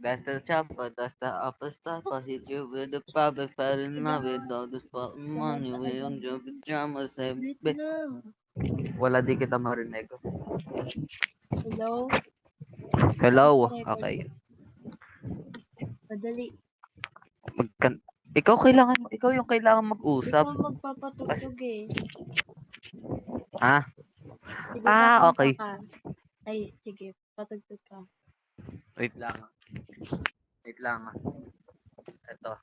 That's the chopper, that's the upper stopper. Hit you with the power, fell in love with all this fucking money. We on your pajamas, say, Wait be. na. Wala di kita marinig. Hello? Hello? Record. Okay. Madali. Ikaw yung kailangan mag-usap. Ikaw magpapatugtog eh. Ha? Sige, kakanta Okay. ka. Ay, sige. Patugtog ka. Wait lang. Wait lang. Ito.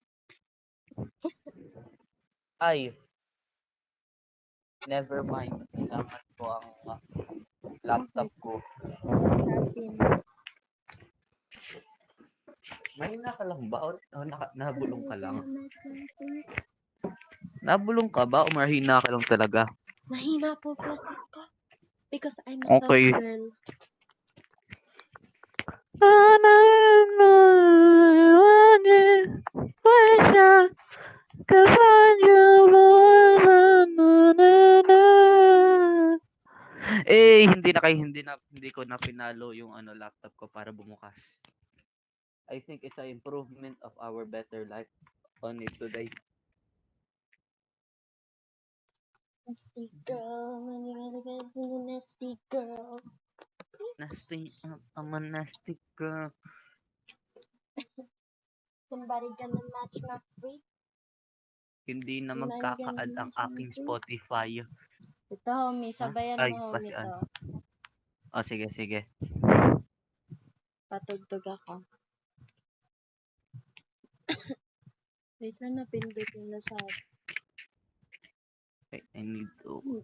Ay. Never mind. Kailangan ko ang laptop ko. Natin. Mahina ka lang ba? O nabulong ka lang? Nabulong ka ba? O mahina ka lang talaga? Mahina po ka. Because I'm a Okay. tough girl. Hindi ko na pinalo yung laptop ko para bumukas. I think it's an improvement of our better life on it today. Nasty girl. Nasty girl. I'm a nasty girl. Somebody gonna match my freak? Hindi na magkaka-add ang aking Spotify. Ito, homie. Sabayan Ay, mo, homie, pasian. to. Oh, sige. Patugtog ako. Wait na, napindot yung nasa... Wait, I need to...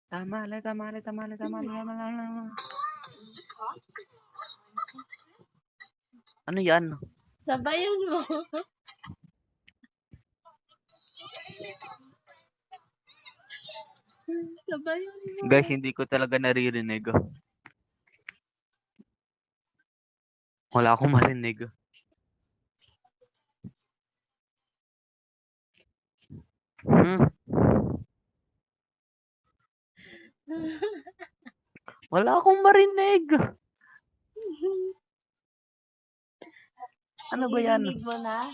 Tama. Ano yan? Sabayan mo. Sabayan mo. Guys, hindi ko talaga naririnig. Wala akong marinig. Wala akong marinig. Ano ba yan? Naririnig mo na?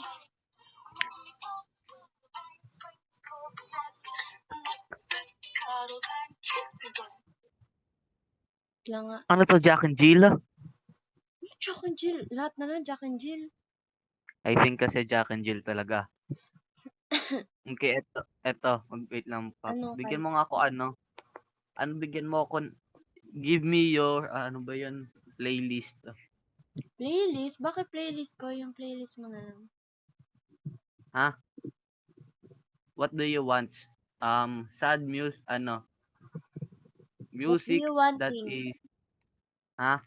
Ano to, Jack and Jill? Jack and Jill. Lahat na lang, Jack and Jill. I think kasi Jack and Jill talaga. Okay, eto. Wait lang, Pop. Ano, Bigyan mo nga ako bigyan mo ako, give me your, ano ba yun, playlist. Playlist? Bakit playlist ko? Yung playlist mo na lang. Ha? What do you want? Sad music, music you that wanting? is, ha?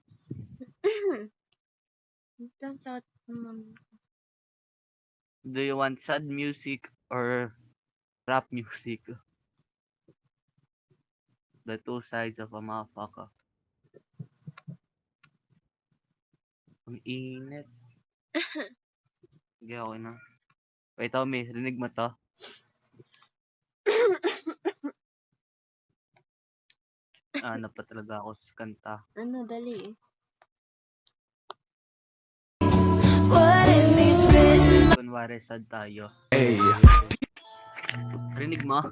Do you want sad music or rap music? The two sides of a motherfucker. Ang init. Sige, okay na. Wait, Tommy, rinig mo to? Ano pa talaga ako sa kanta. Ano, dali. Kunwari, sad tayo. Hey. Rinig mo?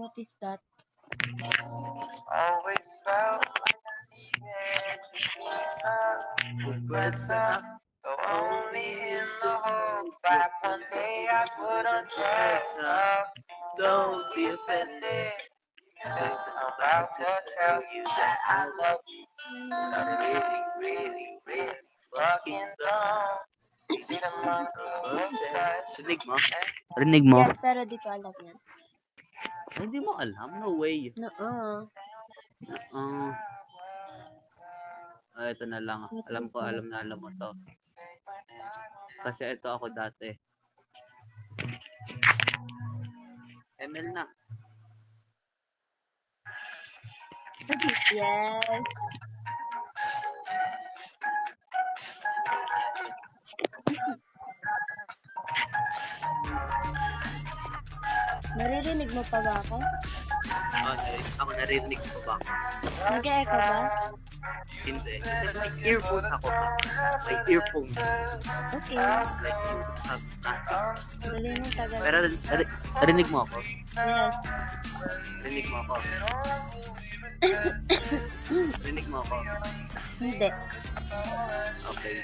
What is that? Always felt like I needed to be some pressure. But only in the hopes that one day I would undress up. Don't be offended. I'm about to tell you that I love you. I'm really, really, really fucking dumb. See the months of obsession. Rinig mo? Rinig mo? Yes, pero di ko alam yan. Hindi mo alam? No way. Ito na lang. Alam mo to. Kasi ito ako dati. ML na. Yes. Naririnig mo pa ba ako? Ako narinig ko ba? Nag-echo ba? Hindi. Kasi may earphone ako pa. May earphone. Okay. Like you have nothing. Dali mo tagal. Pero narinig mo ako? Yes. Narinig mo ako? Narinig mo ako? Hindi. Okay.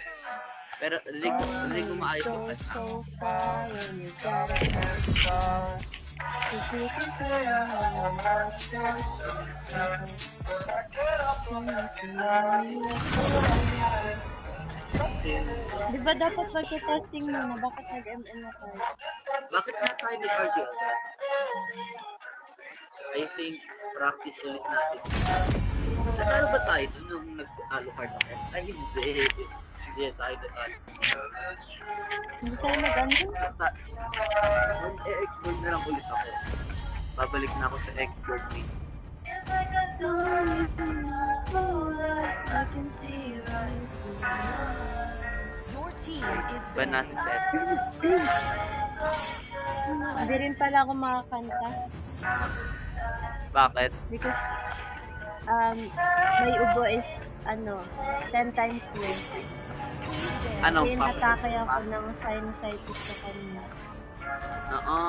Pero narinig mo maayos ko kasi. So far when you gotta go. If you can feel Di ba dapat magka-testing muna? Bakit nag-MM ako? Bakit nga sa akin nag-argue agad? I think practice ulit natin. Natalo ba tayo dun nung nag-alo card ako? Ay hindi. Hindi tayo natalo. Hindi tayo mag-ano? Mag-e-export na lang ulit ako. Babalik na ako sa export meet. I can see right Your team is Ba natin sa export? Hindi rin pala ako makakanta. Bakit? Because, my ubo is, 10 times worse. Ano? Kasi Bakit? natake ako ng sinusitis sa kanina. Oo.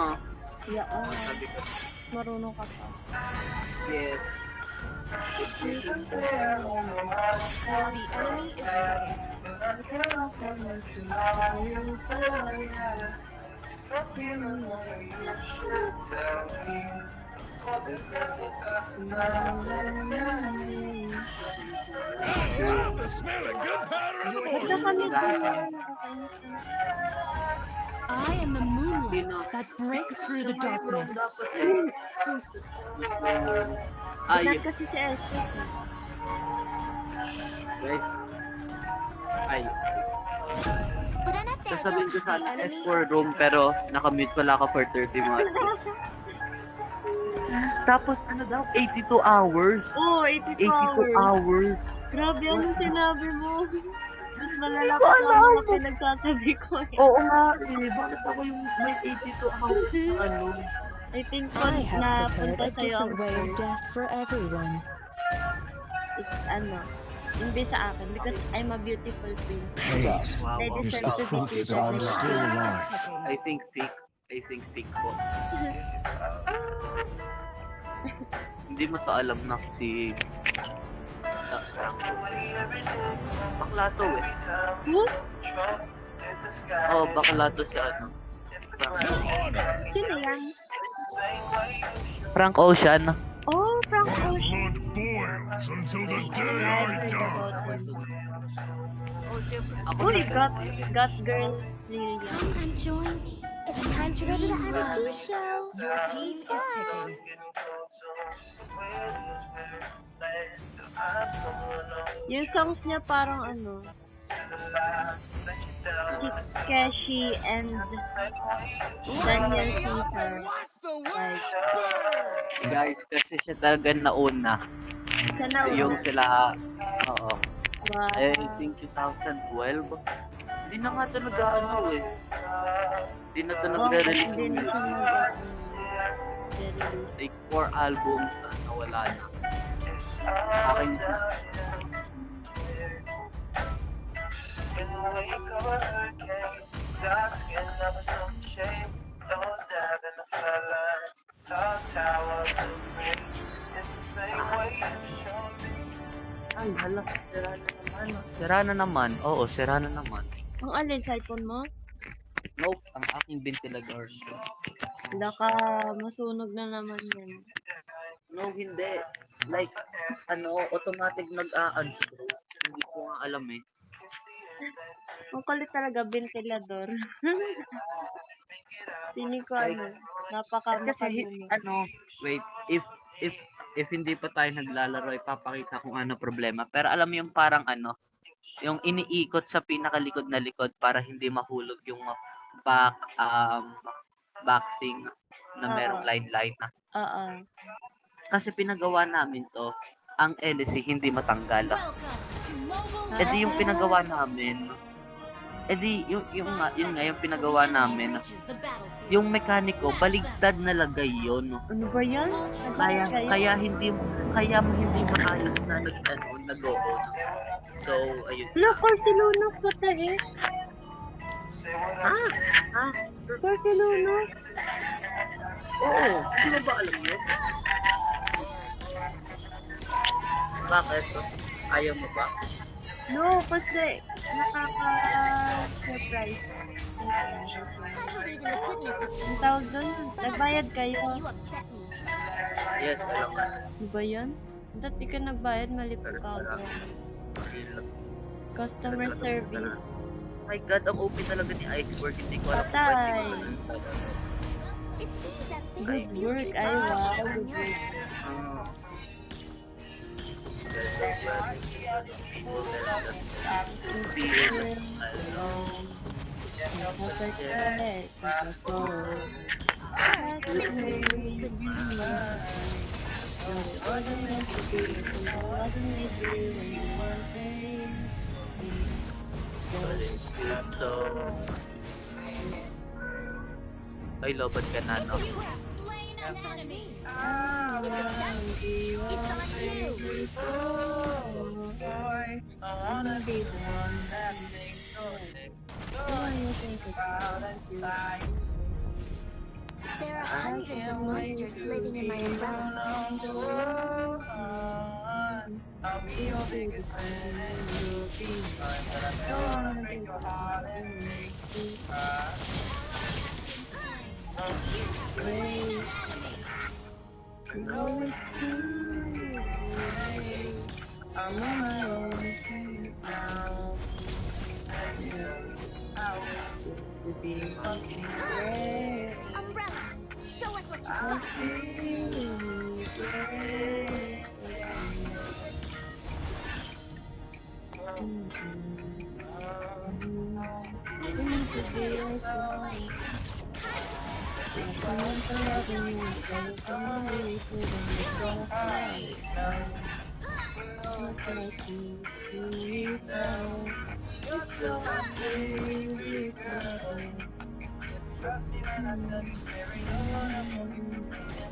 Yeah, Sabi ko. marunong ka pa. Yes. the enemy is Love the smell of gunpowder in the morning. Kami I am the moonlight that breaks through the darkness. Ayos. kasi si Esther. Guys. Ay. Sasabihin ko sana S4 room pero nakamute pala ako for 30 months. Tapos ano daw? 82 hours? Oo, 82 82 hours. Grabe, anong sinabi mo? Mas malala pa ang mga pinagsasabi ko eh. Oo nga eh. Bakit ako yung may 82 hours na ano? I think po I have napunta prepared a sa'yo ang different way of death for everyone. it's hindi sa akin because I'm a beautiful queen. Haze Wow. I is deserve the to proof be that I'm treated still alive. I think fake po. Hindi mo to alam na si bakla to eh. Huh? Oh, bakla to si ano. Sino yan? Frank Ocean. Oh, Frank My Ocean. blood boils until the day I die. Uy, got girl Lilia. Come and join me. It's time to go to the R&D show. Your team is picking. Yung songs niya parang Keshi and Daniel Caesar. Like, Guys, kasi siya talaga nauna. siya na Yung sila, oo. Wow. I think 2012. Hindi na nga ito nag-ano eh. Hindi na ito nagre-release Hindi ng na siya music. nag-release. Like 4 albums na nawala na. Akin na. Ay, hala. Sira na naman. Sira na naman. Oo, sira na naman. Ang alin, cellphone mo? Nope, ang aking ventilador. Wala ka, masunog na naman yan. No, hindi. Like, automatic nag-unscrew. Hindi ko nga alam eh. Ang kulit talaga, ventilador. Piling ko Like, Kasi, napaka-makagulo. wait, if hindi pa tayo naglalaro, ipapakita kung ano problema. Pero alam mo yung parang yung iniikot sa pinakalikod na likod para hindi mahulog yung backsing na merong Oo. line na. Oo. Kasi pinagawa namin to, ang LC hindi matanggal. Welcome to Mobile E di yung pinagawa namin, di, yung nga, yung pinagawa namin, yung mekaniko, baligtad na lagay yun. No? Ano ba yan? Kaya hindi maayos na nag-go-on. So, ayun. Look, si Luna, what the heck? Si Luna. Oo, hindi mo ba alam yun? Bakit? Ayaw mo ba? No, kasi nakaka-surprise. Ang tawag doon, nagbayad kayo. Yes, alam ka. Ano ba yan? Dati ka nagbayad, mali pa ka. Customer service. My God, ang open talaga ni Iceberg. Hindi ko alam. Patay. Ay, Good work, ay wow, good work. So, ay, lobat ka na, no? There are hundreds of monsters living in my umbrella. I'll be your biggest fan. You'll be mine, but I never wanna break your heart and make you cry. I'm on my own now. I wish to be fucking great. Umbrella, show us what you I got. feel great.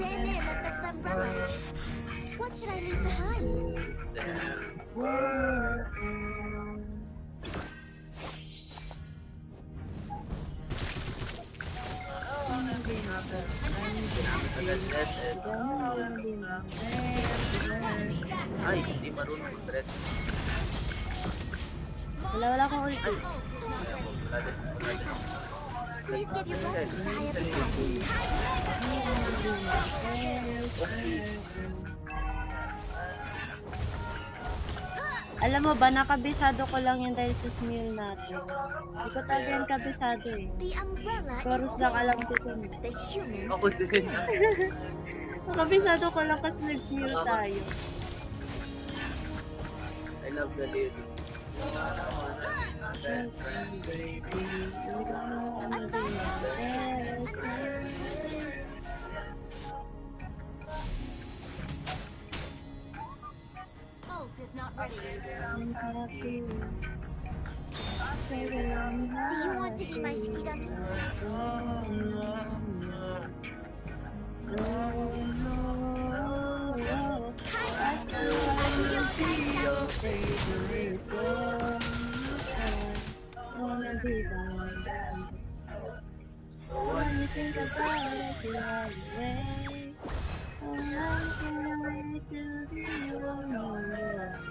Sandman left us the umbrella. What should I leave behind? Ay, hindi marunong mag-breath. Wala akong ulti. Please give your blessings to Hayabusa. Alam mo ba, nakabisado ko lang yan dahil sa meal natin. Hindi ko talaga yan kabisado eh. The umbrella Chorus is lang alam ko dun. the human. Ako din. Nakabisado ko lang kasi nag-meal tayo. I love the lyrics. Ult is not ready. Do you want to be my Shikigami?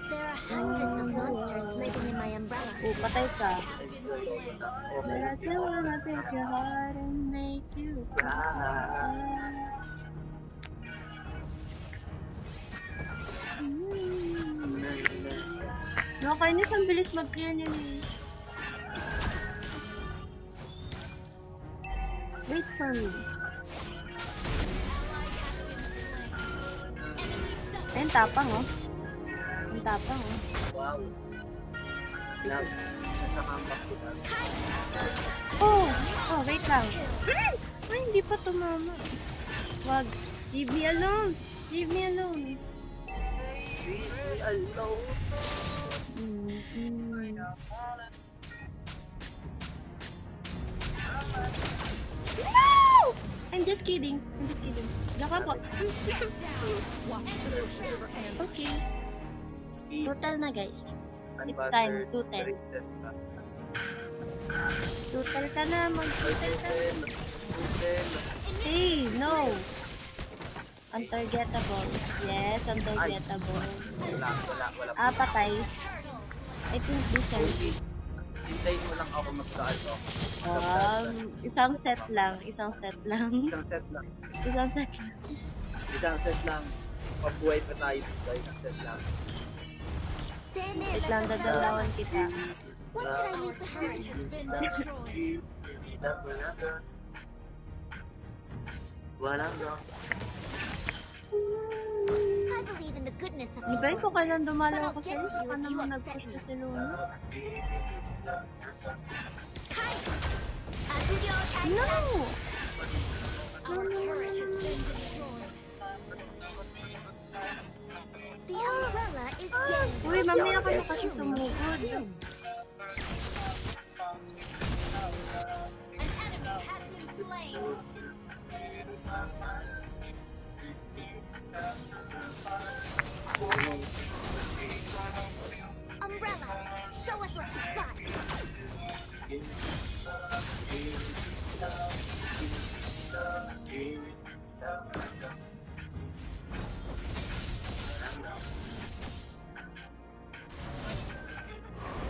There are hundreds of monsters living in my umbrella. Oh, patay ka. But I still wanna take your heart and make you cry. Nakakainis, ang bilis mag-clear niya eh. Wait for me. Ayun, tapang oh. Ang tapang oh. Wow. Love. Nasa kampak kita. Oh! Oh, wait lang. Ay, hindi pa tumama. Wag. Leave me alone. Leave me alone. No! I'm just kidding. I'm just kidding. Laka po. Okay. Total na guys. It's time. 210. Total ka na. Mag-total ka na. Hey, no. Untargetable. Yes, untargetable. Wala. Patay. I think decent. Hintayin mo lang ako magkaano. Isang set lang. Isang set lang. Isang set lang. Isang set lang. Isang set lang. Pabuhay pa tayo. Isang set lang. Wait lang, dadalawan kita. What should I leave behind? Walang go. I believe in the goodness of Di ba people. ko kailan dumalo But ako I'll get sa'yo? to you Baka if you naman upset nag-push me. ka si Luna. No! Our turret has been destroyed. The umbrella is getting Uy, mamaya ka na kasi sumugod. An enemy has been slain. umbrella. Show us what you've got.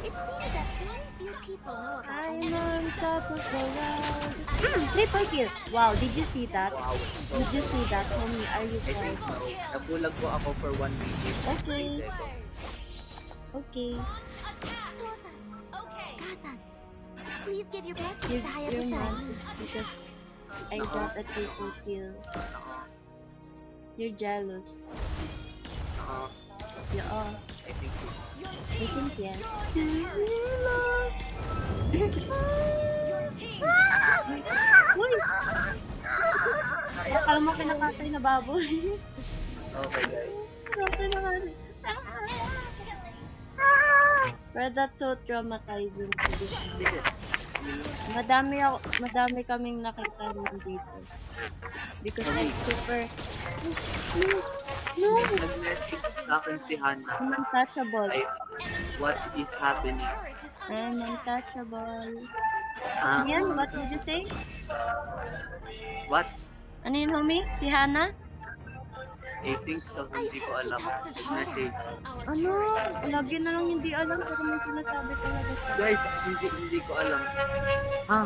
It seems that very few people know about I'm enemy on top of the world. Triple kill. Wow, did you see that? Did you see that, homie? Are you proud? Nabulag po ako for 1 minute. Okay. Okay. Kazan, please give your best to You're Hayabusa. mad because I got a triple kill. You're jealous. Yeah. I think so. I think yes. Uy! Akala mo kinakatay na baboy. Okay guys. Kinakatay na kasi. Pero that's so traumatizing to be. Madami kaming nakita rin dito. Because I'm super Nag-message sa akin si Hannah. I'm untouchable. Ay, what is happening? I'm untouchable. Ah, Yan, what did you say? what? Ano yun, homie? Si Hannah? I think so, hindi ko alam. Message. Ano? Lagi na lang hindi alam pero may sinasabi talaga siya. Guys, hindi ko alam. Ah,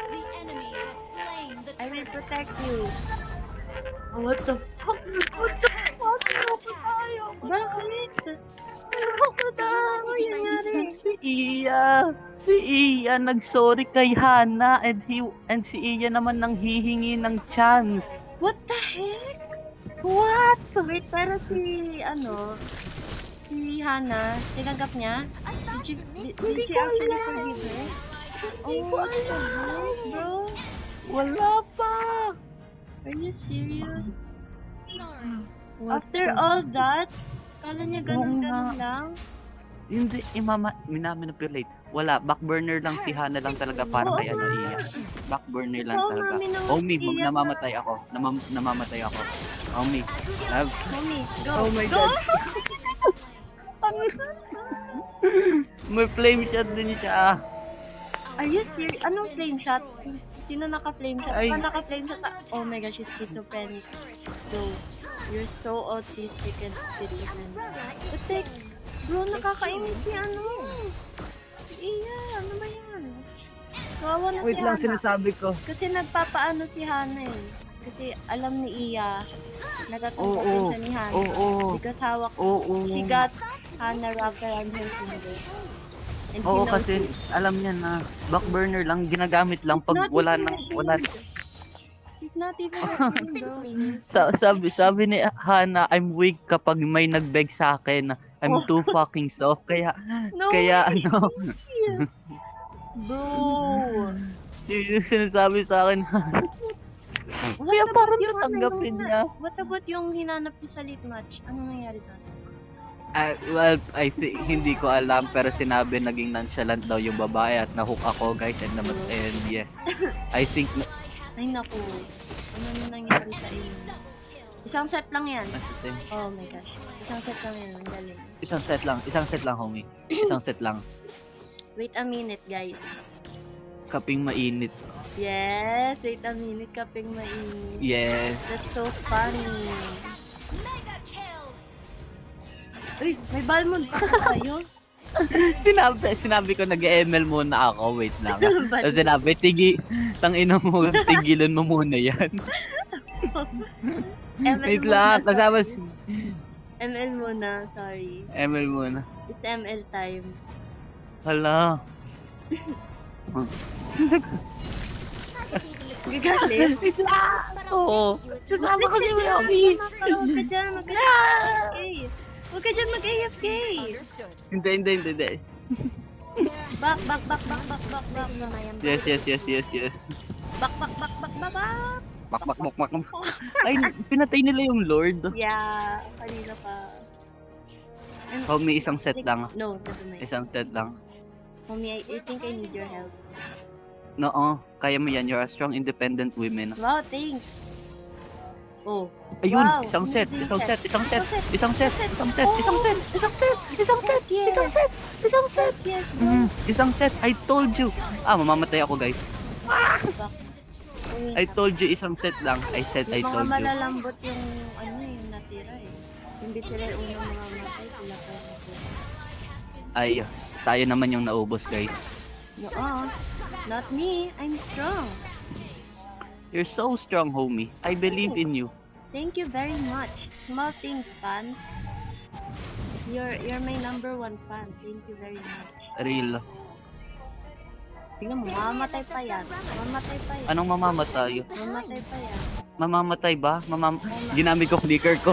The enemy has slain the I will turret. protect you. what the fuck? Our turret is under attack. Bakit? Ano nangyari? Si Iya nag-sorry kay Hannah and si Iya naman nang hihingi ng chance. What the heck? What? Wait, pero si si Hannah, tinanggap niya? Did she actually forgive her? Oh, what the heck, bro? Wala pa. Are you serious? Sorry. After all that, kala niya ganun Oo nga. lang? Hindi, minamanipulate. Wala, backburner lang si Hannah lang talaga para kay Iya. Backburner lang Oo, talaga. mami, naman Omi, si Iya. namamatay ako. Namamatay ako. Omi, love. Mommy, go. Oh my Go! God. May flame shot din siya. Are you serious? Anong flame shot? Sino naka-flame shot? Ay. Saan naka-flame shot? Oh my gosh, she's schizophrenic. So, you're so autistic and schizophrenic. But like, bro, nakakainis si Si Iya, ano ba yan? Kawawa na Wait si lang, Hannah. sinasabi ko. Kasi nagpapaano si Hannah eh. Kasi alam ni Iya, natatanggapin Oo, siya ni Hannah. oo, Because hawak, oo. she got Hannah wrapped around her finger. And he Oo, knows kasi alam niya na backburner lang, ginagamit lang pag not wala even nang a wala. thing. He's not even a thing, bro. Sabi ni Hannah, I'm weak kapag may nagbeg sa akin. I'm too fucking soft. Kaya No kaya way. ano, Bro! yung sinasabi sa akin. Kaya parang tatanggapin niya. What about yung hinanap niya sa late match? Anong nangyari doon? Well, I think hindi ko alam pero sinabi naging nonchalant daw yung babae at nahook ako guys and yes. I think Ay, naku. Ano na nangyari sa inyo? Isang set lang yan. Oh my gosh. Isang set lang yan. Ang galing. isang set lang homie. Isang set lang. Wait a minute, guys. Kaping mainit. Yes, wait a minute. Kaping mainit. Yes. That's so funny. Uy, may balmond pa kayo? Sinabi ko nag-ML muna ako, wait lang. Tapos sinabi, tangina mo, tigilan mo muna yan. Wait lang, kasama ML muna, sorry. ML muna. It's ML time. Hala. Gagalit? Wait lang. Oo. Kasama ko si Mami. Huwag ka dyan, mag-AFK. Huwag ka dyan mag-AFK. Hindi. Back. Yes. Back. Mak. Ay, pinatay nila yung Lord. Yeah, kanina pa. Homie, isang set lang. No, never mind. Isang set lang. Homie, I think I need your help. Oo, kaya mo yan. You're a strong, independent woman. Wow, thanks. Oh. Ayun, Wow, isang set. hindi Yes, Isang set. I told you. Mamamatay ako guys. I told you isang set lang. I Yung mga told you. malalambot yung yung natira eh. Hindi sila yung unang mamamatay, sila pa yung natira. Ay, tayo naman yung naubos guys. No, not me. I'm strong. You're so strong, homie. I believe in you. Thank you very much. Small things, fan. You're my number one fan. Thank you very much. Real. Tingnan mo, mamamatay pa yan. Anong mamamatay? Mamamatay pa yan. Mamamatay ba? Ginamit ko flicker ko.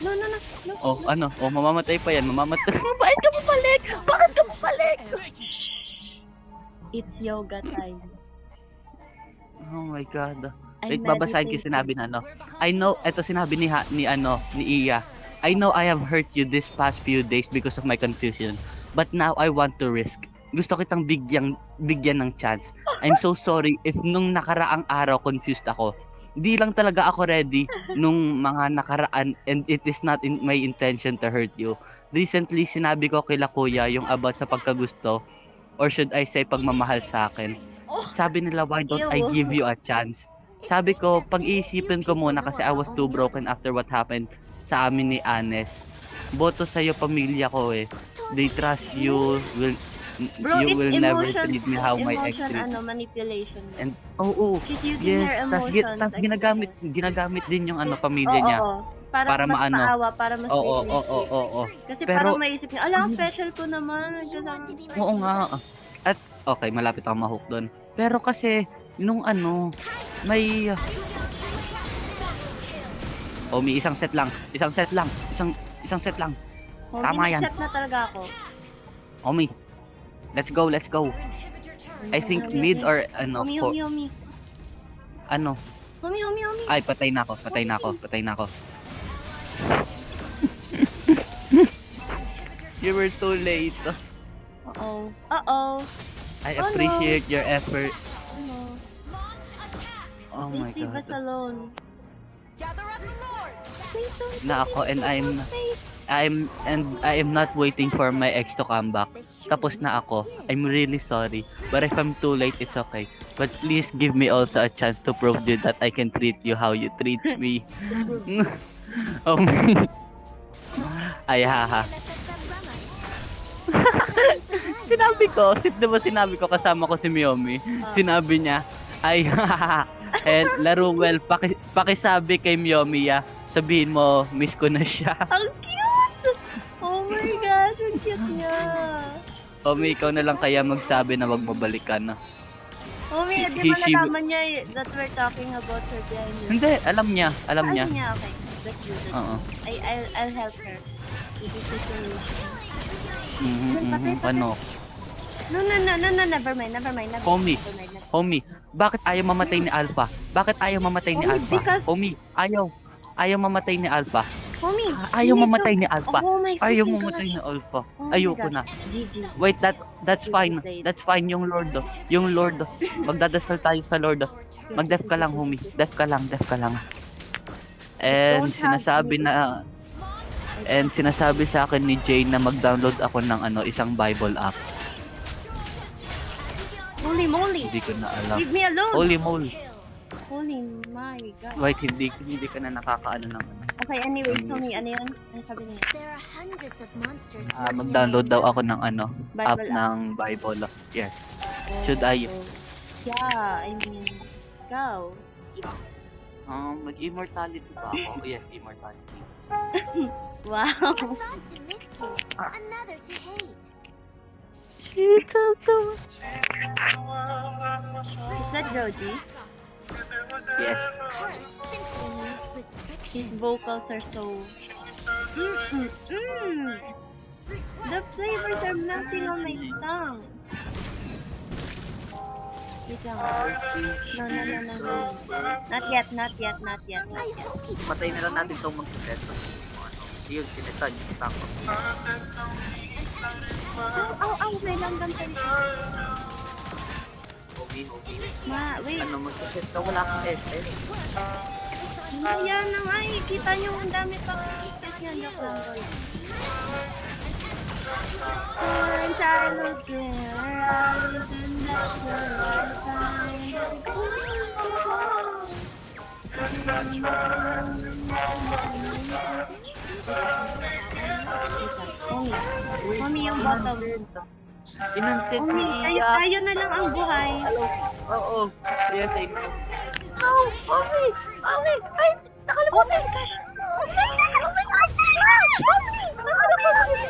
No. Mamamatay pa yan. Bakit ka bumalik? It's yoga time. Oh my god. I Wait, babasahin ko meditate. sinabi na I know, eto sinabi ni Iya. I know I have hurt you this past few days because of my confusion. But now I want to risk. Gusto kitang bigyan ng chance. I'm so sorry if nung nakaraang araw confused ako. Di lang talaga ako ready nung mga nakaraan and it is not in my intention to hurt you. Recently, sinabi ko kila kuya yung about sa pagkagusto or should I say pagmamahal sa akin. Sabi nila, why don't I give you a chance? Sabi ko, pag-iisipin ko muna kasi I was too broken after what happened sa amin ni Anes. Boto sa'yo pamilya ko eh. They trust you, Bro, you it's will never emotion, treat me how my ex emotion, treat. Manipulation. And, oo. She's using her Yes, emotions. tas ginagamit din yung pamilya niya. Oo. Para mas maano. maawa, para mas Oo. Kasi Pero- parang maisip niya, alam, special ko naman. Oo nga. At, okay, malapit ako ma-hook doon. Pero kasi, nung may... may isang set lang. Isang set lang. Tama yan. Set na talaga ako. Omi. Let's go. I think mid or Humi. ano. Humi. Ay, patay na ako. You were too late. Uh-oh. I Oh, no. appreciate your effort. Ano? Oh my Please leave us god. alone. Please don't Na ako and I am not waiting for my ex to come back. Tapos na ako. I'm really sorry. But if I'm too late, it's okay. But please give me also a chance to prove you that I can treat you how you treat me. Oh my. Ay, haha. Sinabi ko kasama ko si Miyomi. Sinabi niya, ay haha. And laro well, pakisabi kay Miyomi sabihin mo, miss ko na siya. Ang cute! Oh my gosh, ang cute niya. Omi, ikaw na lang kaya magsabi na wag mabalikan. Oh my, di ba nalaman niya that we're talking about her behind you? Hindi, alam niya. Okay. That's good. Oo. I'll help her with this situation. Ano? No, never mind. Homie, bakit ayaw mamatay ni Alpha? Because- Homie, ayaw mamatay ni Alpha. Homie, Ayaw you need mamatay to- ni Alpha. Oh my Ayaw freaking mamatay gosh. ni Alpha. Oh my Ayoko gosh. na. GG. Wait, that's fine. That's fine yung Lord. Yung Lord. Magdadasal tayo sa Lord. Mag-def ka lang, homie. Def ka lang. And Don't have sinasabi sa akin ni Jane na mag-download ako ng isang Bible app. Holy moly. Hindi ko na alam. Leave me alone. Holy moly. Holy my god. Wait, hindi ka na nakakaano ng Okay, anyway, homie, ano yun? Ano sabi niya? There are hundreds of monsters lurking in mag-download my daw ako realm. ng app Bible ng Bible. Yes. Should I? Yeah, I mean, go. Mag-immortality ba ako? Yes, immortality. Wow. A thought to miss you, another to hate. Is that Joji? Yes. His vocals are so... The flavors are melting on my tongue. Wait lang. No. Not yet. Patay na lang natin itong magsiseto. Yun, sinetan yung tako. Ow, may langgam tayo. Hobi. Wait. Magsiseto? Wala kang SS. Yan na nga eh. Kita nyo ang dami pang ikat yan. Joke lang, boy. Once I look around, and that's where I find Mami, yung bottom. Inuntit ni Mami, Iya. tayo na lang ang buhay. Oo. Yes, I know. Oh, Mami! Mami! Ay, nakalimutan! Oh my God! Mami!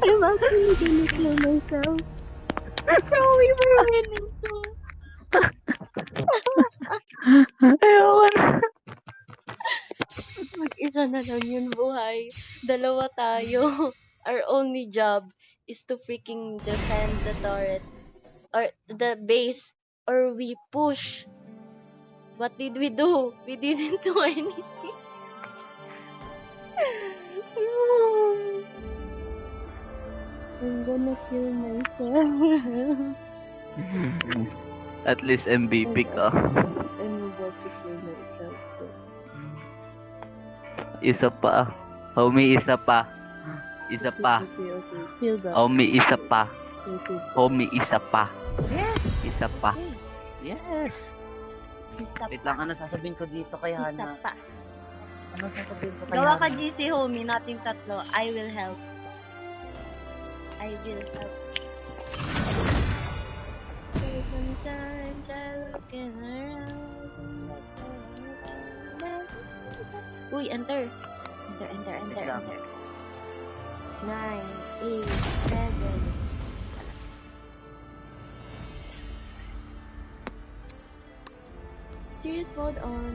I'm actually gonna kill myself. No, we were winning so. Ayoko na. Mag-isa na lang yun buhay. Dalawa tayo. Our only job is to freaking defend the turret. Or the base. Or we push. What did we do? We didn't do anything. I'm gonna kill myself. At least MVP ka. I'm about to kill myself. Isa pa. Homie, isa pa. Isa pa. Okay. Kill that. Homie, isa pa. Okay. Homie, isa pa. Yes! Isa pa. Hey, Yes. isa Wait lang, ano sasabihin ko dito kay Isa Hana? pa. Ano sasabihin ko kay Gawa ka Hana? GC homie, nating tatlo. I will help. I will help. Sometimes I look around. Uy, enter. Enter. Wait lang. 9, 8, 7. Serious mode on.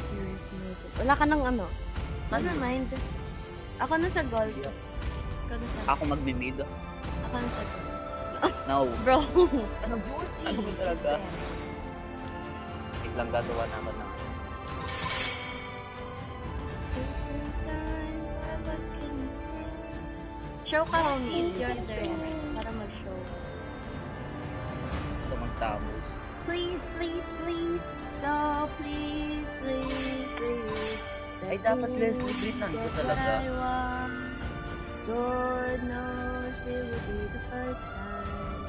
Serious mode. Wala ka ng ano? Never mind. Ako na sa gold. Ako na sa Ako magmimid. Ako na sa gold. No. Bro. Ano ba talaga? Wait lang, gagawa na ako ng... Show ka homie. It's your turn. Para mag-show. Ito magtamo. Please. No, please. Ay, dapat Leslie Green nandito talaga. I want. Lord knows it will be the first time.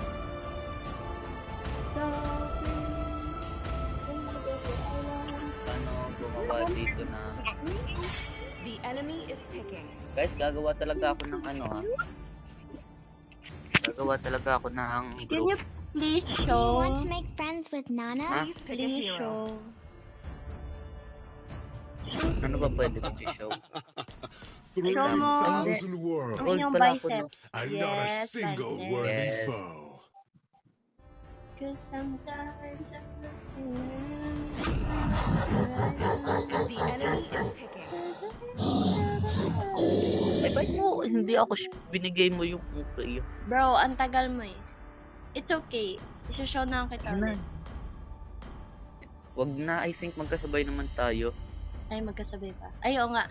So please. I want. Paano gumawa dito na... The enemy is picking. Guys, gagawa talaga ako ng ano ha. Gagawa talaga ako ng Can group. you please Do you show? want to make friends with Nana? Please pick a Please hero. show. Ano ba pwede kong i-show? Through Show mo. 1,000 worlds, Gold Yung pala ako, no? biceps. and not a Yes, single biceps. worthy Yes. foe. Cause sometimes I'm looking The enemy is picking. Ay, ba't mo? hindi ako binigay mo yung okay. Bro, ang tagal mo eh. It's okay. Ito-show na kita Ano? ulit. Wag na, I think magkasabay naman tayo. Ay, magkasabay pa. Ay, oo nga.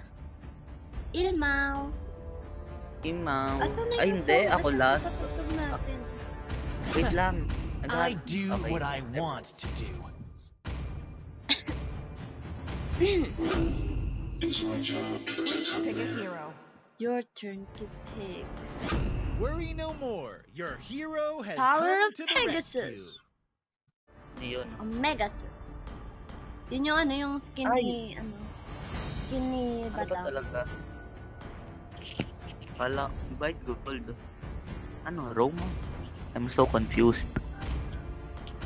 Ilmaw. Imaw. Ato na Ay, yung hindi. phone. Ako Ato last. na patutog natin. Wait lang. I do Okay. what I want to do. Pick a hero. Your turn to pick. Worry no more. Your hero has Power come of to the rescue. Pegasus. Ano yun? Omega 2. Yun yung ano, yung skin Ay. ni, skin ni Ano ba Batang. talaga? Kala, invite gold. Ano, Roma? I'm so confused.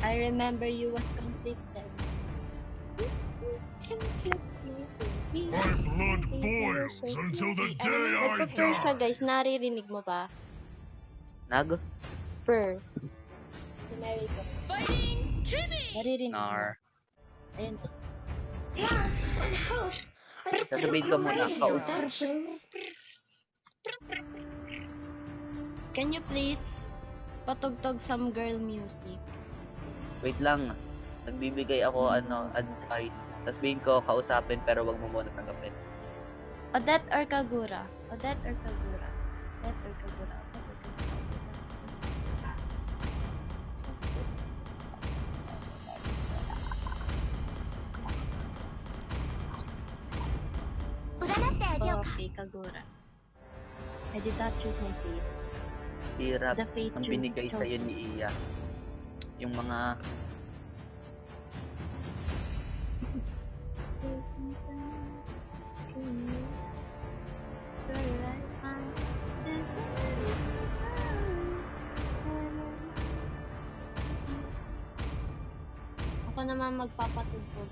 I remember you was completed. My blood boils until the day I Nagpa-purr siya, die. guys. Naririnig mo ba? Nag? Purr. Naririnig mo. Nar. Ayun. Love and hope are the Sasabihin two ka muna, greatest kausap. emotions. Can you please patugtog some girl music? Wait lang. Nagbibigay ako advice. Tapos sabihin ko kausapin pero wag mo muna tanggapin. Odette or Kagura? Odette or Kagura? Odette or Kagura? Odette or Kagura? Okay, Kagura. I did not choose my fate. Hirap The fate ang chose- binigay chose sa'yo me. ni Iya. Yung mga Ako naman magpapatugtog.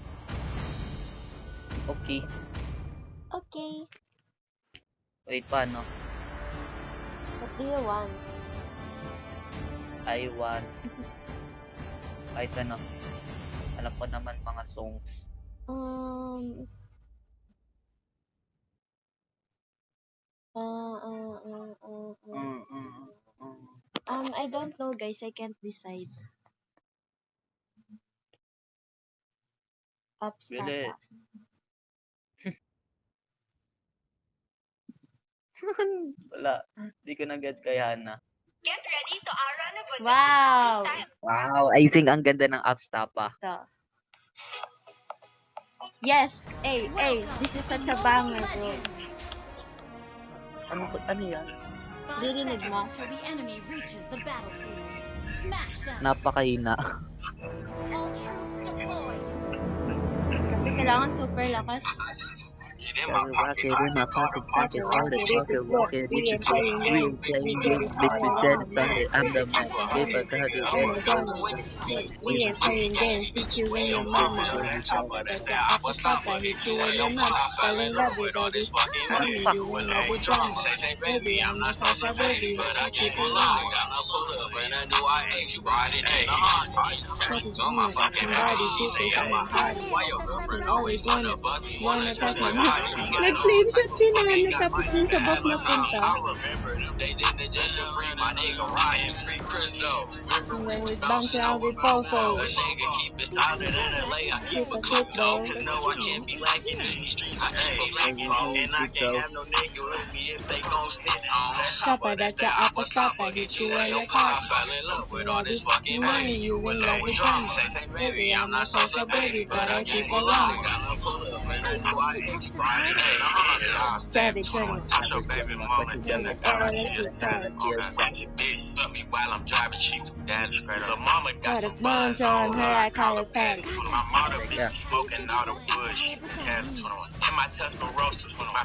okay. Okay. Wait, paano? What do you want? I want kahit ano. Alam ko naman mga songs. Um. Mm, mm, mm. I don't know, guys. I can't decide. Ups, Really? tapa. Wala. Hindi ko na-get kay Hana. Wow! Wow, I think ang ganda ng Ups Tapa. Ito. Yes! Hey, this is such a banger, bro. Ano yan? Five Narinig mo? seconds till the enemy reaches the battlefield. Smash them. Napakahina. All troops deployed. Kasi kailangan super lakas. Rocket in my pocket, socket, all the pocket, walking, we ain't playing games, bitches dead started, I'm the man, give a god to We ain't playing games, beat you in your mama. But the apple stopper hit you in your mouth. Fall in love with all this money, you will know the drama. Baby, I'm not such a baby, but I keep it low. Somebody, she thinks I'm a hottie. You always wanna touch my meat. Nag-screenshot si Nana tapos dun sa box na punta. When we bounce around with fofos. Keep a quick though. Stopper, that's the apple stopper. Hit you in your car. All this money, you in love with drama. Baby, I'm not such a baby, but I keep it long. Savage, honey. Got a buns on her, I call it Patty. Yeah.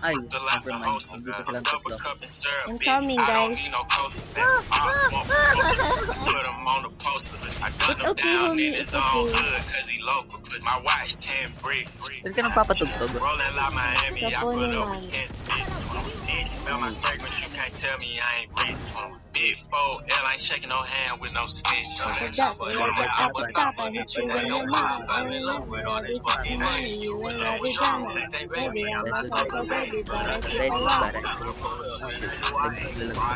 Ay, never mind. Hindi ko silang tatlo. I'm coming, guys. It's okay, homie. It's okay. Saan ka nagpapatugtog? Sa phone naman. Big 4L ain't shaking no hand with no stitch. So that's That how way, I was stop, I talking. hit you in your mind. I love you, I be fucking money, you ain't got the drama. Baby, I'm a psycho baby, but I keep a lot.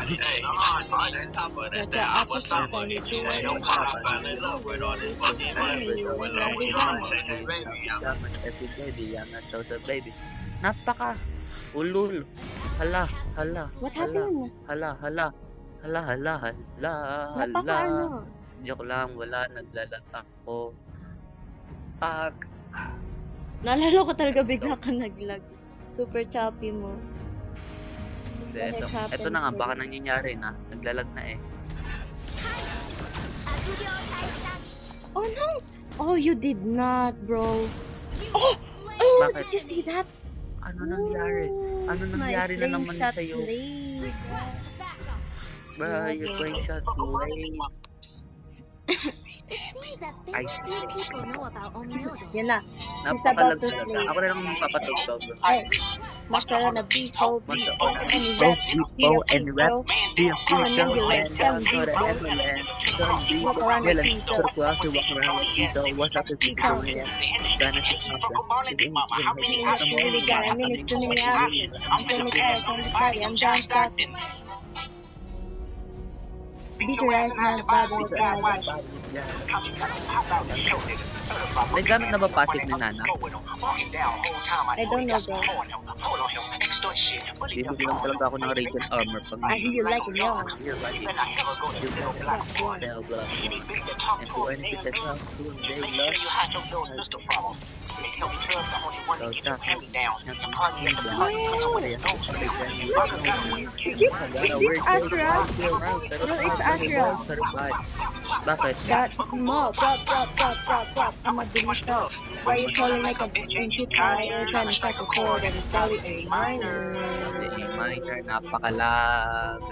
Hey, on top of That's that, the I was opposite, talking. I hit you Ain't in no your pop, mind. I fell in love with all this fucking Money, money. you ain't When got I the was drama. trying to baby, Baby, I'm not so baby. Napaka ulul. Hala, hala, What hala, happened? hala, hala. Hala, hala, hala, Napaka hala. ano? Joke lang, wala, naglalata ko. Pag, Naalala ko talaga bigla ka naglag. Super choppy mo. hindi, What ito happened na nga, to baka you? nangyayari na. Naglalag na eh. Oh no! Oh, you did not, bro. Oh! Oh, Bakit? did you see that? Ano nangyari? Ano nangyari na naman shot sa'yo? blade. Bro, your brain shot late. It seems that I very few people know about Omnildo. Yan na. He's about Napakalag to talaga. play. Ako rin ang magpapatugtog. Hey, Master na B-Fo, Master B-Fo, on and the rap. B-Fo and rap. Oh, and then you like them B-Fo. Don't be Walk around like yelling. B-Fo. Circle out to walk around like Tito. What's up with Tito here? Gonna sit up there. Sitting in the Really got a minute to me out. I'm feeling fast on the body, I'm John Stockton. Beat your ass in the bottom of my watch. May gamit na ba passive ni Nana? I don't know, bro. Bibili lang talaga ako ng Radiant Armor pag I hear you like it, yo. you're right. You gotta sell blood. And to any that comes to they love. Bakit? That mo, drop. I'm a business dog. Why you calling like a bitch fire? Trying to strike a chord and belly A minor. A minor, napakalag.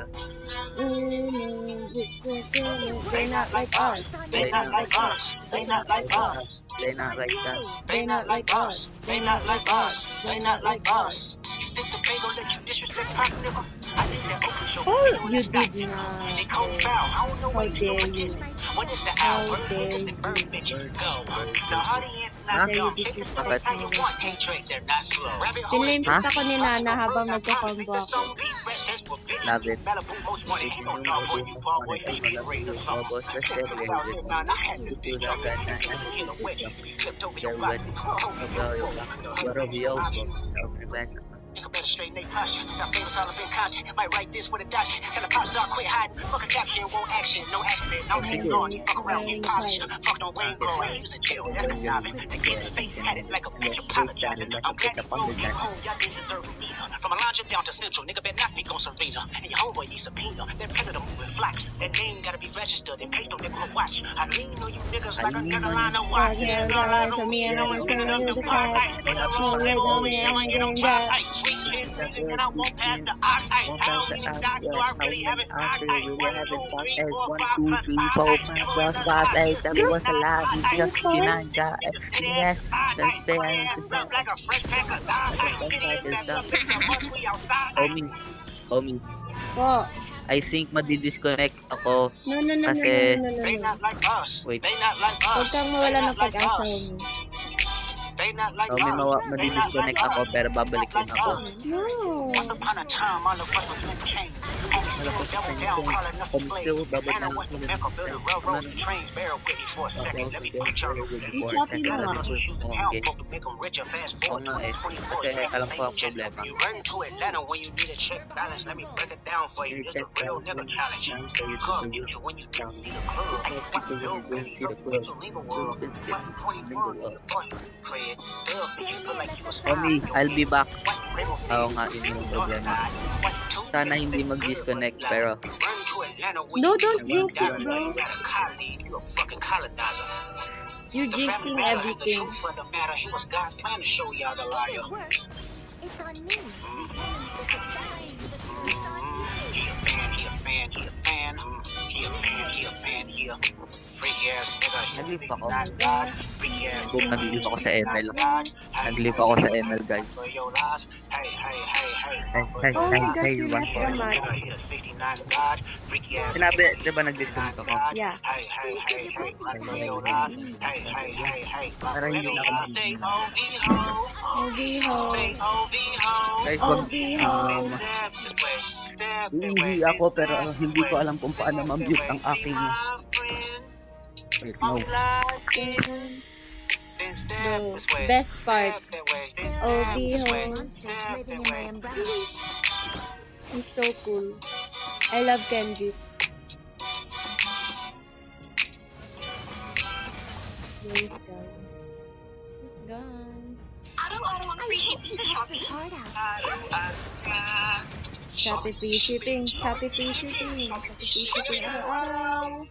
They're not like us. They not like us. They not like us. They not like that. They're not like us. They're not like us. They're not like us. Oh, you did not. How dare you? How dare you? Ha? Dare you disrespect Bakit? me? Tinlimpit ako ni Nana habang nagko-combo ako. Love it. Nigga better straighten they posture. Got favors all up in content. Might write this with a dot. Tell the pop star quit hiding. Fuck a caption, won't action. No accident. No shit on you. Fuck around me, polish. Fuck on rain grow. He was in jail. That's a job. And get his face at it like a bitch apologizing. I'm glad you broke you home. Y'all didn't deserve me neither. From Alondra down to Central. Nigga better not speak on Serena. And your homeboy needs subpoena. They're Predator moving flocks. That name gotta be registered. And paid no nigga will watch. I lean on you niggas like a Carolina watch. Yeah, got to me and I'm turning to the car. Oh, wait on me, I'm getting that. And I won't pass the ox. I don't need a doc, so I really haven't stopped. 1, 2, 3, 4, 5, 6, 7, 8, 9, 10, 11, 12, Just kinanja. Yes, that's the like a fresh pack of Homie, Po. I think madidisconnect ako No. kasi They not like us. wait, They not like Huwag us. kang mawala ng pag-asa, homie. They not like homie us. madidisconnect ako pero babalik din ako. No. Once upon a time, all of us was in chains. Double down, call enough to play. Anna was the Mecca, built a railroad and trains. Bear with me for a second. Let me put your Copy mo nga. Okay. make them richer fast Oo forward nga eh. 24 Kasi alam ko ang problema. You run to Atlanta when you need a check balance. Let me break it down for you. It's a real nigga challenge. Club music when you don't see the club. What the dope really is in the legal world. 24, Fred, you feel like you was Homie, I'll be back. Oo nga, yun yung problema. Sana hindi mag-disconnect pero No, don't jinx it, bro. You're jinxing everything. He was God's plan to show y'all the liar. It's on me. He a fan. Nag-leave ako. Boom, nag-leave ako sa ML. Nag-leave ako sa ML, guys. Oh my God, Hey, you one left for the match. Sinabi, di ba nag-disconnect ako? Yeah. Pero hindi na ako Obiho. Guys, wag, Obiho. Uwi ako pero hindi ko alam kung paano ma-mute ang aking wait, no. Bro, best part. Obiho. Monsters living in my umbrella. He's so cool. I love Kenji. He's gone. He's gone. I hope he takes his heart out. Shopee free shipping. Shopee free shipping. Shopee free shipping. Araw-araw.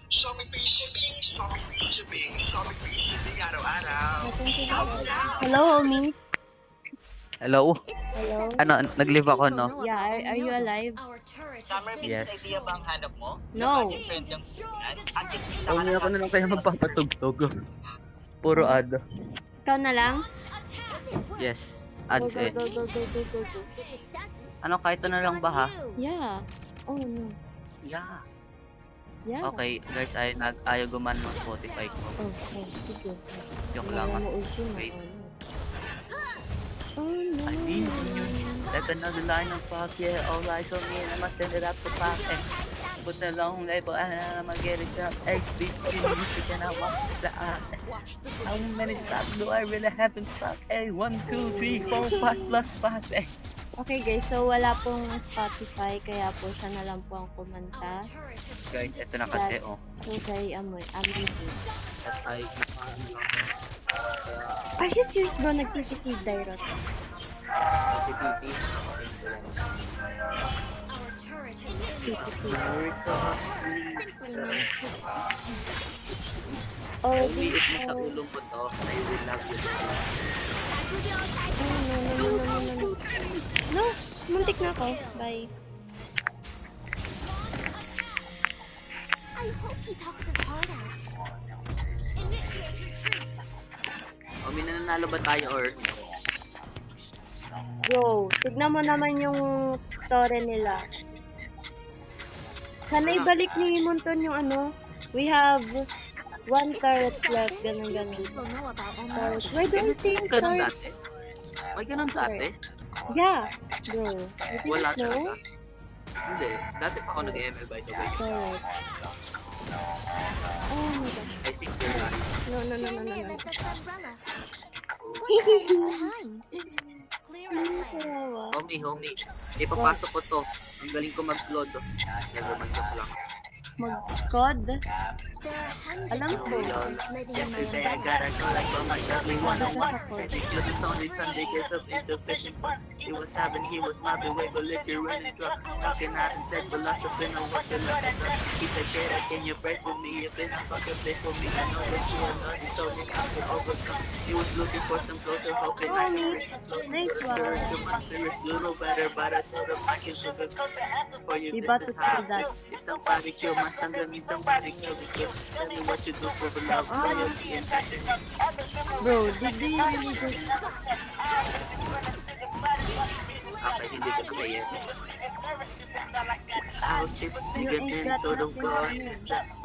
Hello, homie. Hello? Hello. Ano, nag-leave ako, no? Yeah, are you alive? Yes. No. Uwi ako na lang kaya magpapatugtog. Puro ad. Ikaw na lang? Yes. Go, Ads go, eh. go, go, go, go, go, go. Ano, kahit na lang ba ha? Yeah. Oh, no. Yeah. Yeah. Okay, guys, ayaw guman ng Spotify ko. Oh, sige. Joke lang ah. Wait. Oh, no. I need you. Let another line of fuck, yeah, all eyes on me, and I must send it up to pop, eh. Put the long label, and I'ma get it up, HB, music, and I want the how many stops do I really have in stock, eh? 1, 2, 3, 4, 5 plus 5, eh. Okay guys, so wala pong Spotify, kaya po siya na lang po ang kumanta. Guys, ito na kasi, oh. So kay Amazing. At ay, Are you serious bro? Nag-PCC Dairot. Oh, umiit mo sa ulo mo to, I will love you. no. No, muntik na ako. Bye. I hope he talks his heart out. O, may nananalo ba tayo or? Bro, tignan mo naman yung tore nila. Sana ibalik ni Monton yung ano. We have 1 turret left. Ganun. People know about Turret. Omar. Why don't you think Ganun turret? dati? May ganun dati? Yeah, bro. You Wala didn't know? talaga. Hindi. Dati pa ako nag-ML by the way. Turret. Oh my god. I think you're right. No. Clear like this umbrella. What should I leave behind? Clear outside. Kawawa. Homie. Ipapasok ko to. Ang galing ko mag-load. Never mind joke lang. Mag-cod. There are hundreds Alam of ko. monsters living in my Yesterday I umbrella. got a call like from my lovely one-on-one. I think it was only Sunday cause of insufficient funds. He was having, he was mobbing way, but if you're really drunk, talking out and said philosophy, no what you like it up. He said, Jada, can you break with me? If it's not fucking play for me, I know that you are not, he told me I could overcome. He was looking for some closer, hoping I can reach some closer. Nice one. Return to my spirit, little better, but I told him I can sugar for you. Iba This to is how say that. if somebody kill my son, let me somebody kill the kid. Tell me what you do for the love, loyalty, and passion. Bro, did they really just... Okay, hindi ko kaya. I'll chip nigga into the wall.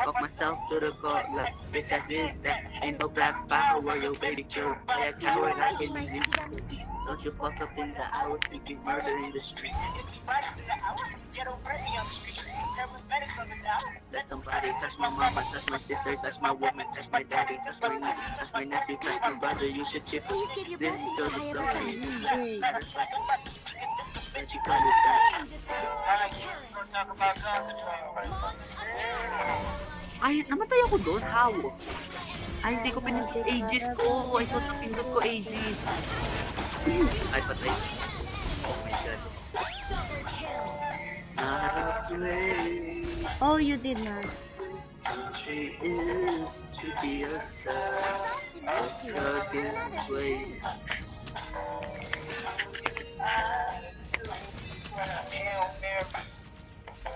Fuck myself to the core. Like, bitch, I did that. Ain't no black power where your baby killed. I coward, I can easy. Don't you fuck up in the hours, you get murder in the street. Let somebody touch my mama, touch my sister, touch my woman, touch my daddy, touch my niece, touch my nephew, touch my brother. You should chip. Please give your Then blessing you if go I to ever somebody. die. Then you come with that. Ay, namatay ako doon? How? Ay, hindi ko pinindot ages ko. I thought napindot ko ages. Ay, patay. Oh my god. Oh, you did not. Country is to be a side. A fucking place.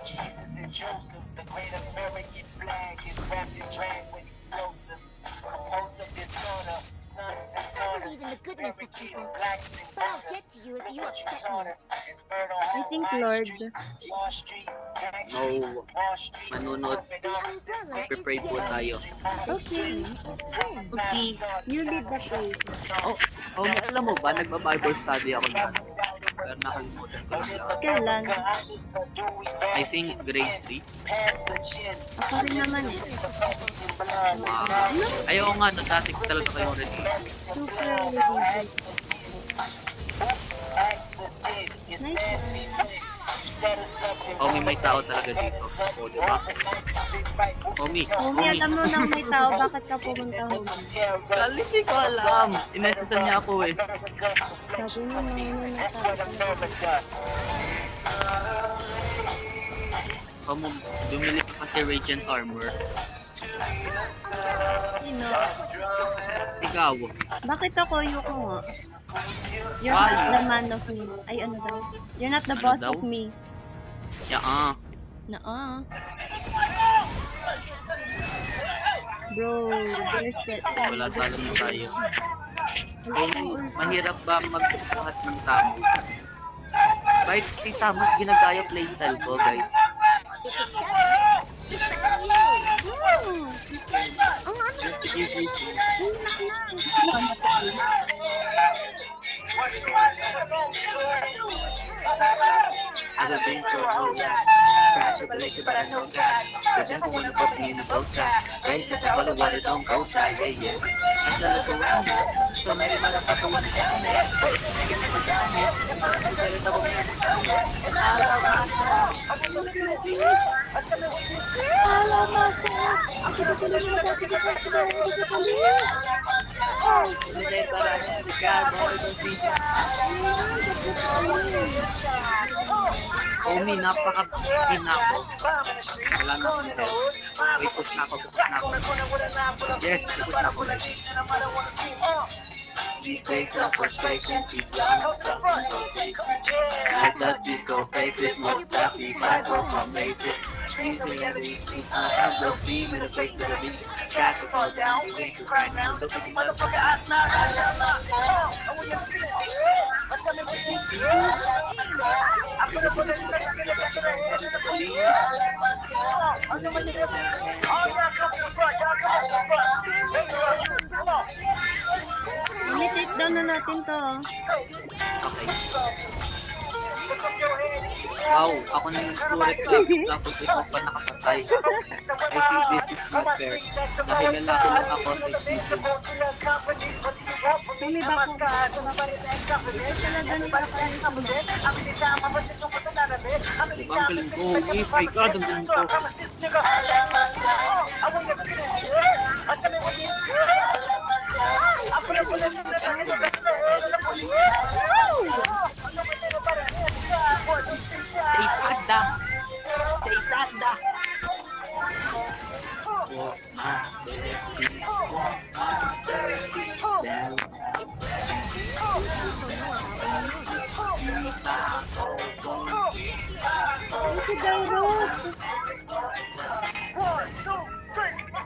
Jesus and Joseph, the great American flag is wrapped in drag with But I'll get to you if you upset me. I think Lord. No. Manunod. The umbrella is Pre-pray po getting tayo. Okay. Okay. You lead the praise. Oh, alam mo ba, nagba-Bible study ako na. Pero nakalimutan ko lang. Kailan? I think grade 3. Ako rin naman eh. Wow. Ayaw nga, dati talaga kayong rin. Super religious. Nice. Omi, may tao talaga dito. O, diba? Omi, Homie, alam mo nang may tao, bakit ka pumunta home? Hindi ko alam. Inesesan niya ako eh. Sabi mo, nangunan na tao. Bumili ka kasi Radiant Armor. Sino? Ikaw. Bakit ako? Yuko nga. You're Why? not the man of me. Ay, ano daw? You're not the Ano boss daw? of me. Yeah, Bro, bullshit. wala talo na tayo. Omi, mahirap ba magbuhat ng tamo? Kahit si tamo, ginagaya playstyle ko, guys. I've been through a whole lot. Tried tribulation, but I know God. The devil wanna put me in a bow tie. Ready to follow what it don't go try, yeah. I still look around me. So many motherfuckers wanna down me. Nigga, never down me. Better double me. Omi, napaka-pinako. Wala na akong tell. Wait, push na ako. Yes, push na ako. These days of frustration, people are suffering. I thought these go faces must stop me by both my faces. These realities, I have no steam in the face of the beast. Sky could fall down, we could cry now. Look at the motherfucker, I snap, I want you to see it. Tell me what you see. I put a bullet in the back of the head of the police. I know what you do. All y'all come to the front, y'all come to the front. Come on. I-take down na natin to. Okay. Wow, ako na yung turret lang. Tapos ikaw pa nakapatay. I think this is not fair. Dahil lalaki lang ako sa season. Kami ba kung Diba ang galing ko? Oh my God, ang galing ko. Stay sada! Stay sada!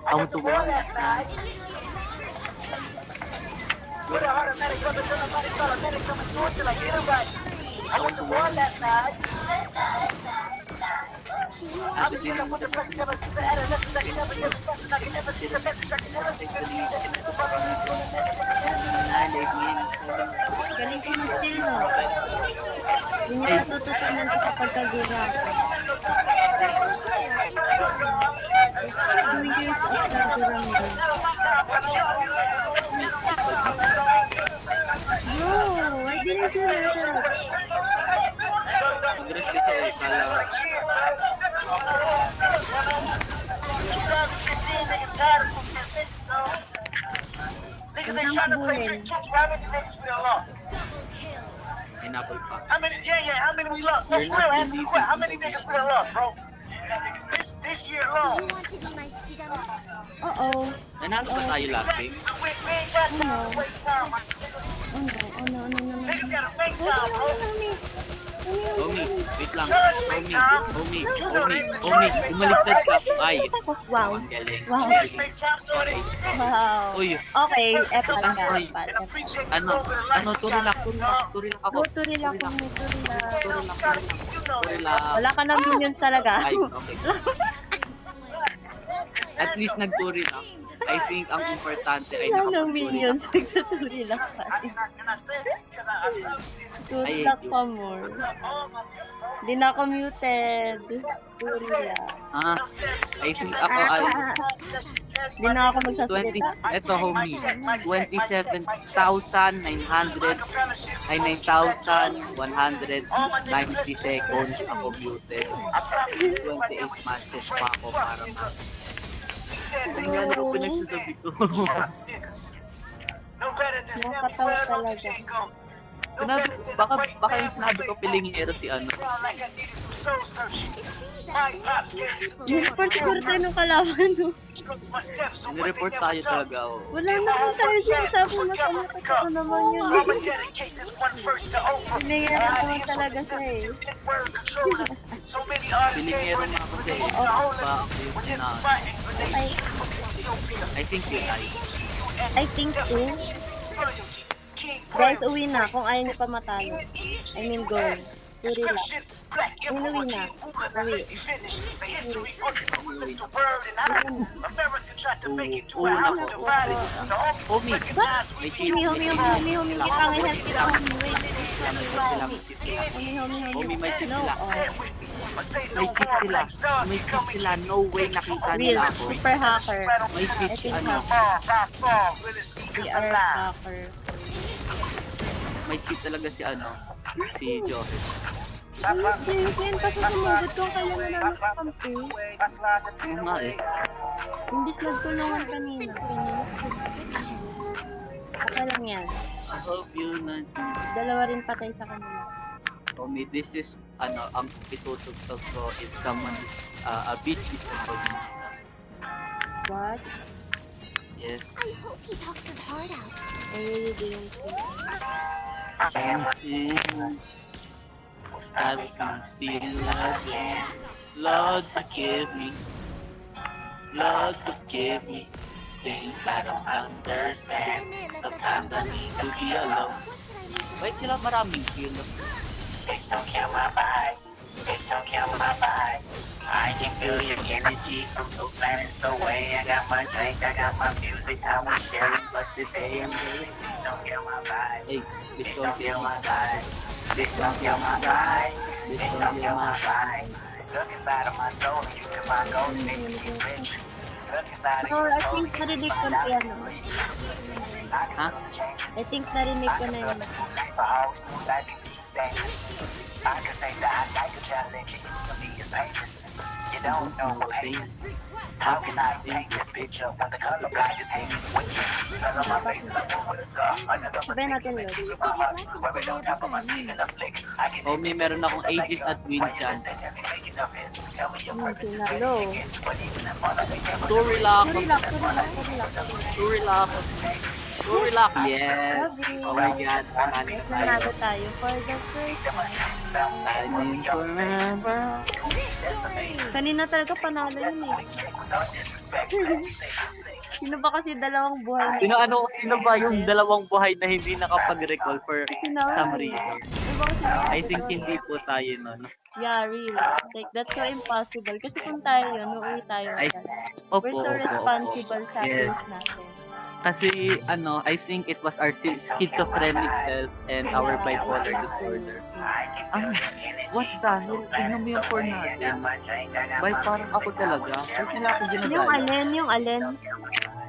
Auto one. With a automatic coming to the medic, automatic coming to it till I get it right. I went to war last night. I've been dealing with depression ever since the adolescence. I can never get the question, I can never see the message, I can never see the need, I can never follow me through the galing ko mag-steal, no? Hindi niya natututunan ko kapag kagira ako. 2 years after Durango. Bro, I didn't do that. Congrats ka sa ikala. Niggas ain't trying to play trick tricks, how many niggas we done lost? Pineapple pa. How many, how many we lost? No, for real, answer the question. How many niggas we done lost, bro? This year alone. You want to be my Skidama? Uh-oh. Nanalo pa tayo last week. So we ain't got time to waste time. Oh no, oh no, no, no, no. Niggas gotta make time, bro. Omi, wait lang. Omi, umaliktad ka. Ay, Wow. ang galing. Wow. Wow. Uy, Okay, epal ka. Ay. Epal. ano, turilak ako. Turil ako. Turilak. Wala ka ng minions talaga. Ay, okay. At least nagturilak. I think ang importante ay Wala ng nakapagturilak. minions. Nagtuturil ako. Turil ako more. Hindi na ako muted. Turil ako. I think ako ay Hindi na ako 20, magsasalita. eto homie, 27,900 ay 9,190 seconds ako muted. 28 matches pa ako para kung yan ako pinagsasabi ko. Nakatawa talaga. Baka yung sinabi ko pilingero si ano. Report siguro tayo ng kalaban mo. Nireport tayo talaga oh. Wala naman tayo sinasabi na sa mata ko naman yun. Pinigyan naman talaga siya eh. Pilingero na ako siya eh. Ba ako yung I think yun ay. I think too. Guys, uwi na kung ayaw niyo pa matalo. I mean, go. Turi lang. Uwi na. Uwi. Una ko. Homie, may Humi, humi. Kitang i-help kita, humi. Wait. Humi. Homie, may cheat No, sila. oh. May cheat sila. No way nakita Real. nila ako. Super hacker. May I cheat think ano. PR hacker. May cheat talaga si ano. Si Joseph. Yan kasi sumugod kung kailan na namin kampi. Ano nga eh. Hindi nagtulungan kanina. Okay lang yan. I hope you not. Dalawa rin patay sa kanila. Homie, this is ano, ang itutugtog ko if someone a bitch is about me. What? Yes. I hope he talks his heart out. I really didn't think. I can feel again. Lord forgive me. Lord forgive me. Things I don't understand. Sometimes I need to be alone. Wait, sila maraming kill. Please don't kill my vibe. Please don't kill my vibe. I can feel your energy from the planets away. I got my drink, I got my music, I was sharing, but today I'm really. Please don't kill my vibe. Hey, please don't kill my vibe. Please don't kill my vibe. Please don't kill my vibe. Look inside of my soul, you can find gold, make me rich. Look inside of Oh, your I soul. think narinig ko na yan. Ha? I think narinig ko na yun. I can say that I like a challenge, you can be as painless. You don't know what pain is. How can I paint this picture when the color black is hanging with you? Cause on my face is a full with a scar. I never Sabihin natin, Lord. where we don't tap on my skin and a flick. I can Oh, may meron akong ages at win chance. tell me your purpose is Sinalo. Story lock. Relax. Story lock. Story lock. Yes. Oh my god. Panalo tayo. Nanalo tayo for the first time. I didn't remember. Kanina talaga panalo yun eh. Sino ba kasi dalawang buhay na? Sino ba yung dalawang buhay na hindi nakapag-recall for some reason? Sino ba kasi I think hindi po tayo nun. Yeah, real. Like, that's so impossible. Kasi kung tayo yun, uuwi tayo. Ay, We're opo, so opo. responsible sa Yes. yes. natin. Kasi I think it was our schizophrenic self and our bipolar disorder. What the hell? Tingnan mo yung core natin. Bay, parang ako talaga. Kasi nila ako ginagaya. Yung alin.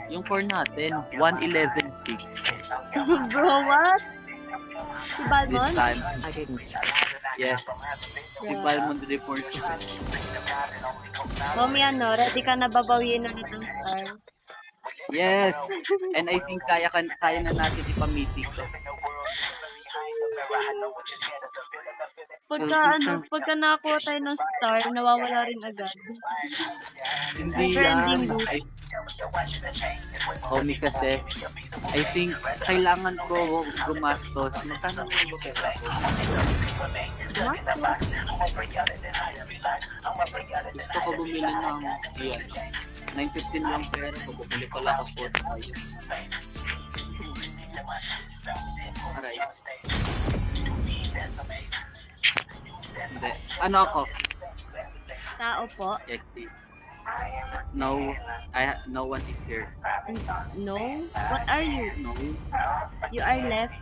Yung core natin, 111.6. Bro, what? Si This Balmon? time, yes. Si Balmond report. Mami, ready ka na babawiin ulit ang star? Yes. And I think kaya na natin ipamitik to. Pagka nakakuha tayo ng star, nawawala rin agad. Hindi Trending yan. loop. Homie kasi, I think, kailangan ko gumastos. Magkano mo ba pera ko? Gusto ko bumili ng, yan, 915 lang pera ko. Bumili ko lang ako sa tayo. Aray. Hindi. Ano ako? Tao po. Yes, please. No one is here. No? What are you? No. You are left?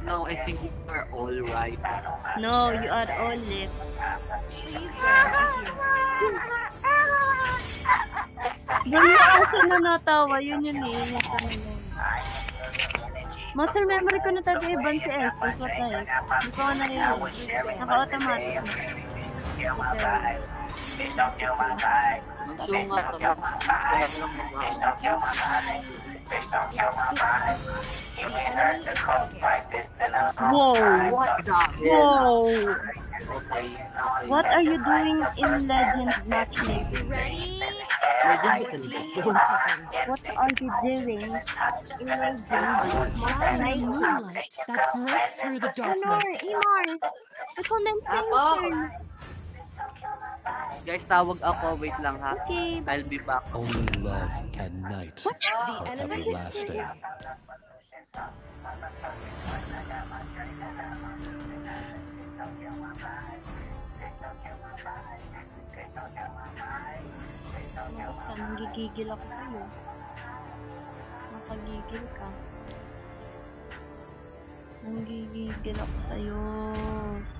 No, I think you are all right. No, you are all left. Ganun kasi na natawa, yun yun eh. Yung kanina. Muscle memory ko na tayo iban si Estes, what the heck? Hindi ko na yun. Naka-automatic na. Magsunga ka ba? Kaya lang Wow! Wow! Okay. What are you doing in Legends matchmaking? Ready? What are you doing in Legends I am the matchmaking? moonlight that breaks through the Honor, darkness. Imar! The comment section! Guys, tawag ako. Wait lang ha. Okay. I'll be back. Only love and night are everlasting. Basta, nanggigigil ako sa'yo. Nakagigil ka. Nanggigigil ako sa'yo.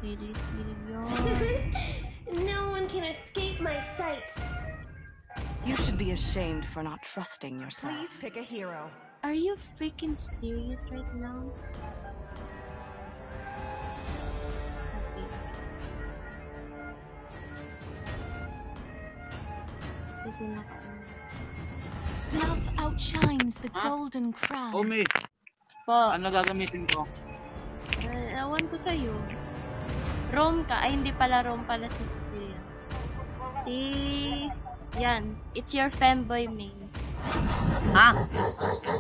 Seriously yun. No one can escape my sights. You should be ashamed for not trusting yourself. Please pick a hero. Are you freaking serious right now? Okay. Sige na ka. Love outshines the golden crown. Homie, Po, ano gagamitin ko? ewan ko sa'yo. Rom ka. Ay, hindi pala Rom pala si Cecilia. Yan. It's your femboy main. Ha?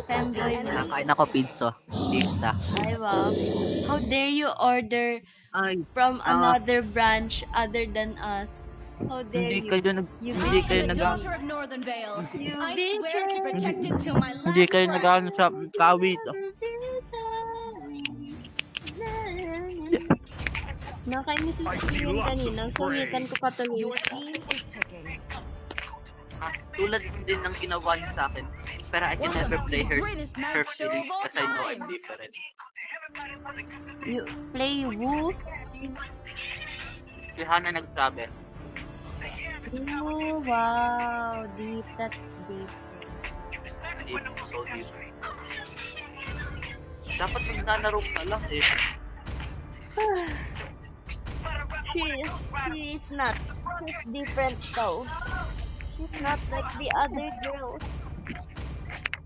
Femboy main. Nakain ako pizza. Pizza. Ay, wow. How dare you order Ay, from another branch other than us? How dare hindi you? kayo You hindi kayo I am a nag daughter of Northern Vale. You I swear to protect it till my last hindi kayo breath. nag sa kawit. Nakainis I si see Steven lots of kanina. prey. Sumitan ko katuloy. Your team is picking. Tulad din ng ginawa niya sa akin. Pero I can never play her perfectly kasi I know I'm different. You play Woo? Si Hana nagsabi, Oh, wow. Deep. That's deep. deep, so deep. Dapat maglalaro ka lang eh. She's not. She's different though. She's not like the other girls.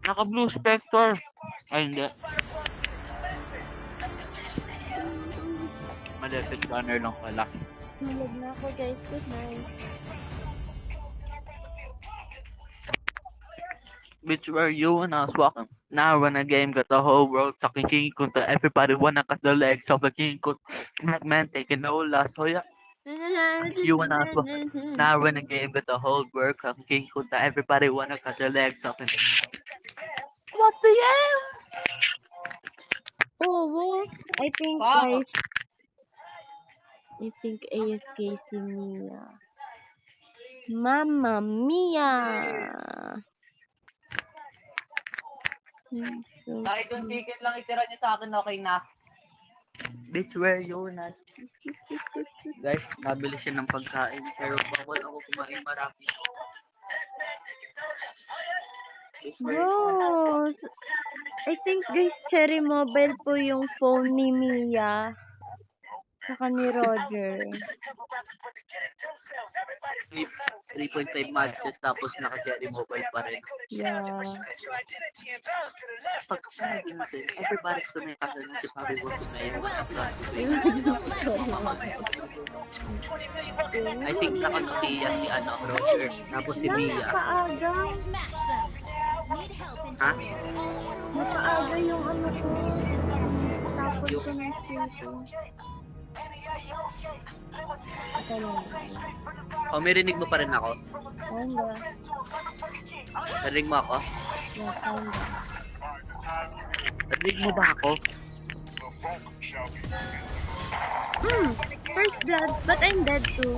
Naka Blue Spectre. Ay hindi. Malefic Runner lang pala. Malag na ako guys. Good night. Which were you when I was walking? Now when a game got the whole world sucking King Kunta, everybody wanna cut the legs off the King Kunta. Black man taking no loss, so yeah. You and I was walking. Now when a game got the whole world sucking King Kunta, everybody wanna cut the legs off. What the hell? Oh, I think Wow. guys. I think AFK si Mia. Mamma Mia! Kahit yung ticket lang itira niya sa akin, okay na. Bitch, where you na? Guys, nabili siya ng pagkain. Pero bawal ako kumain marami. Bitch, where you na? Bro, I think guys, Cherry Mobile po yung phone ni Mia. Saka ni Roger. 3.5 matches tapos naka-Cherry Mobile pa rin. Yeah. Pag sinabi natin, everybody's gonna have a si Papi World na yun. I think naka-Mia si ano, Roger. Tapos si Mia. Napaaga. Ha? Napaaga yung ano ko. Tapos ko ng station. Ito lang. O, may rinig mo pa rin ako? Kinda. Narinig mo ako? Yeah, kinda. Narinig mo ba ako? First blood, but I'm dead too.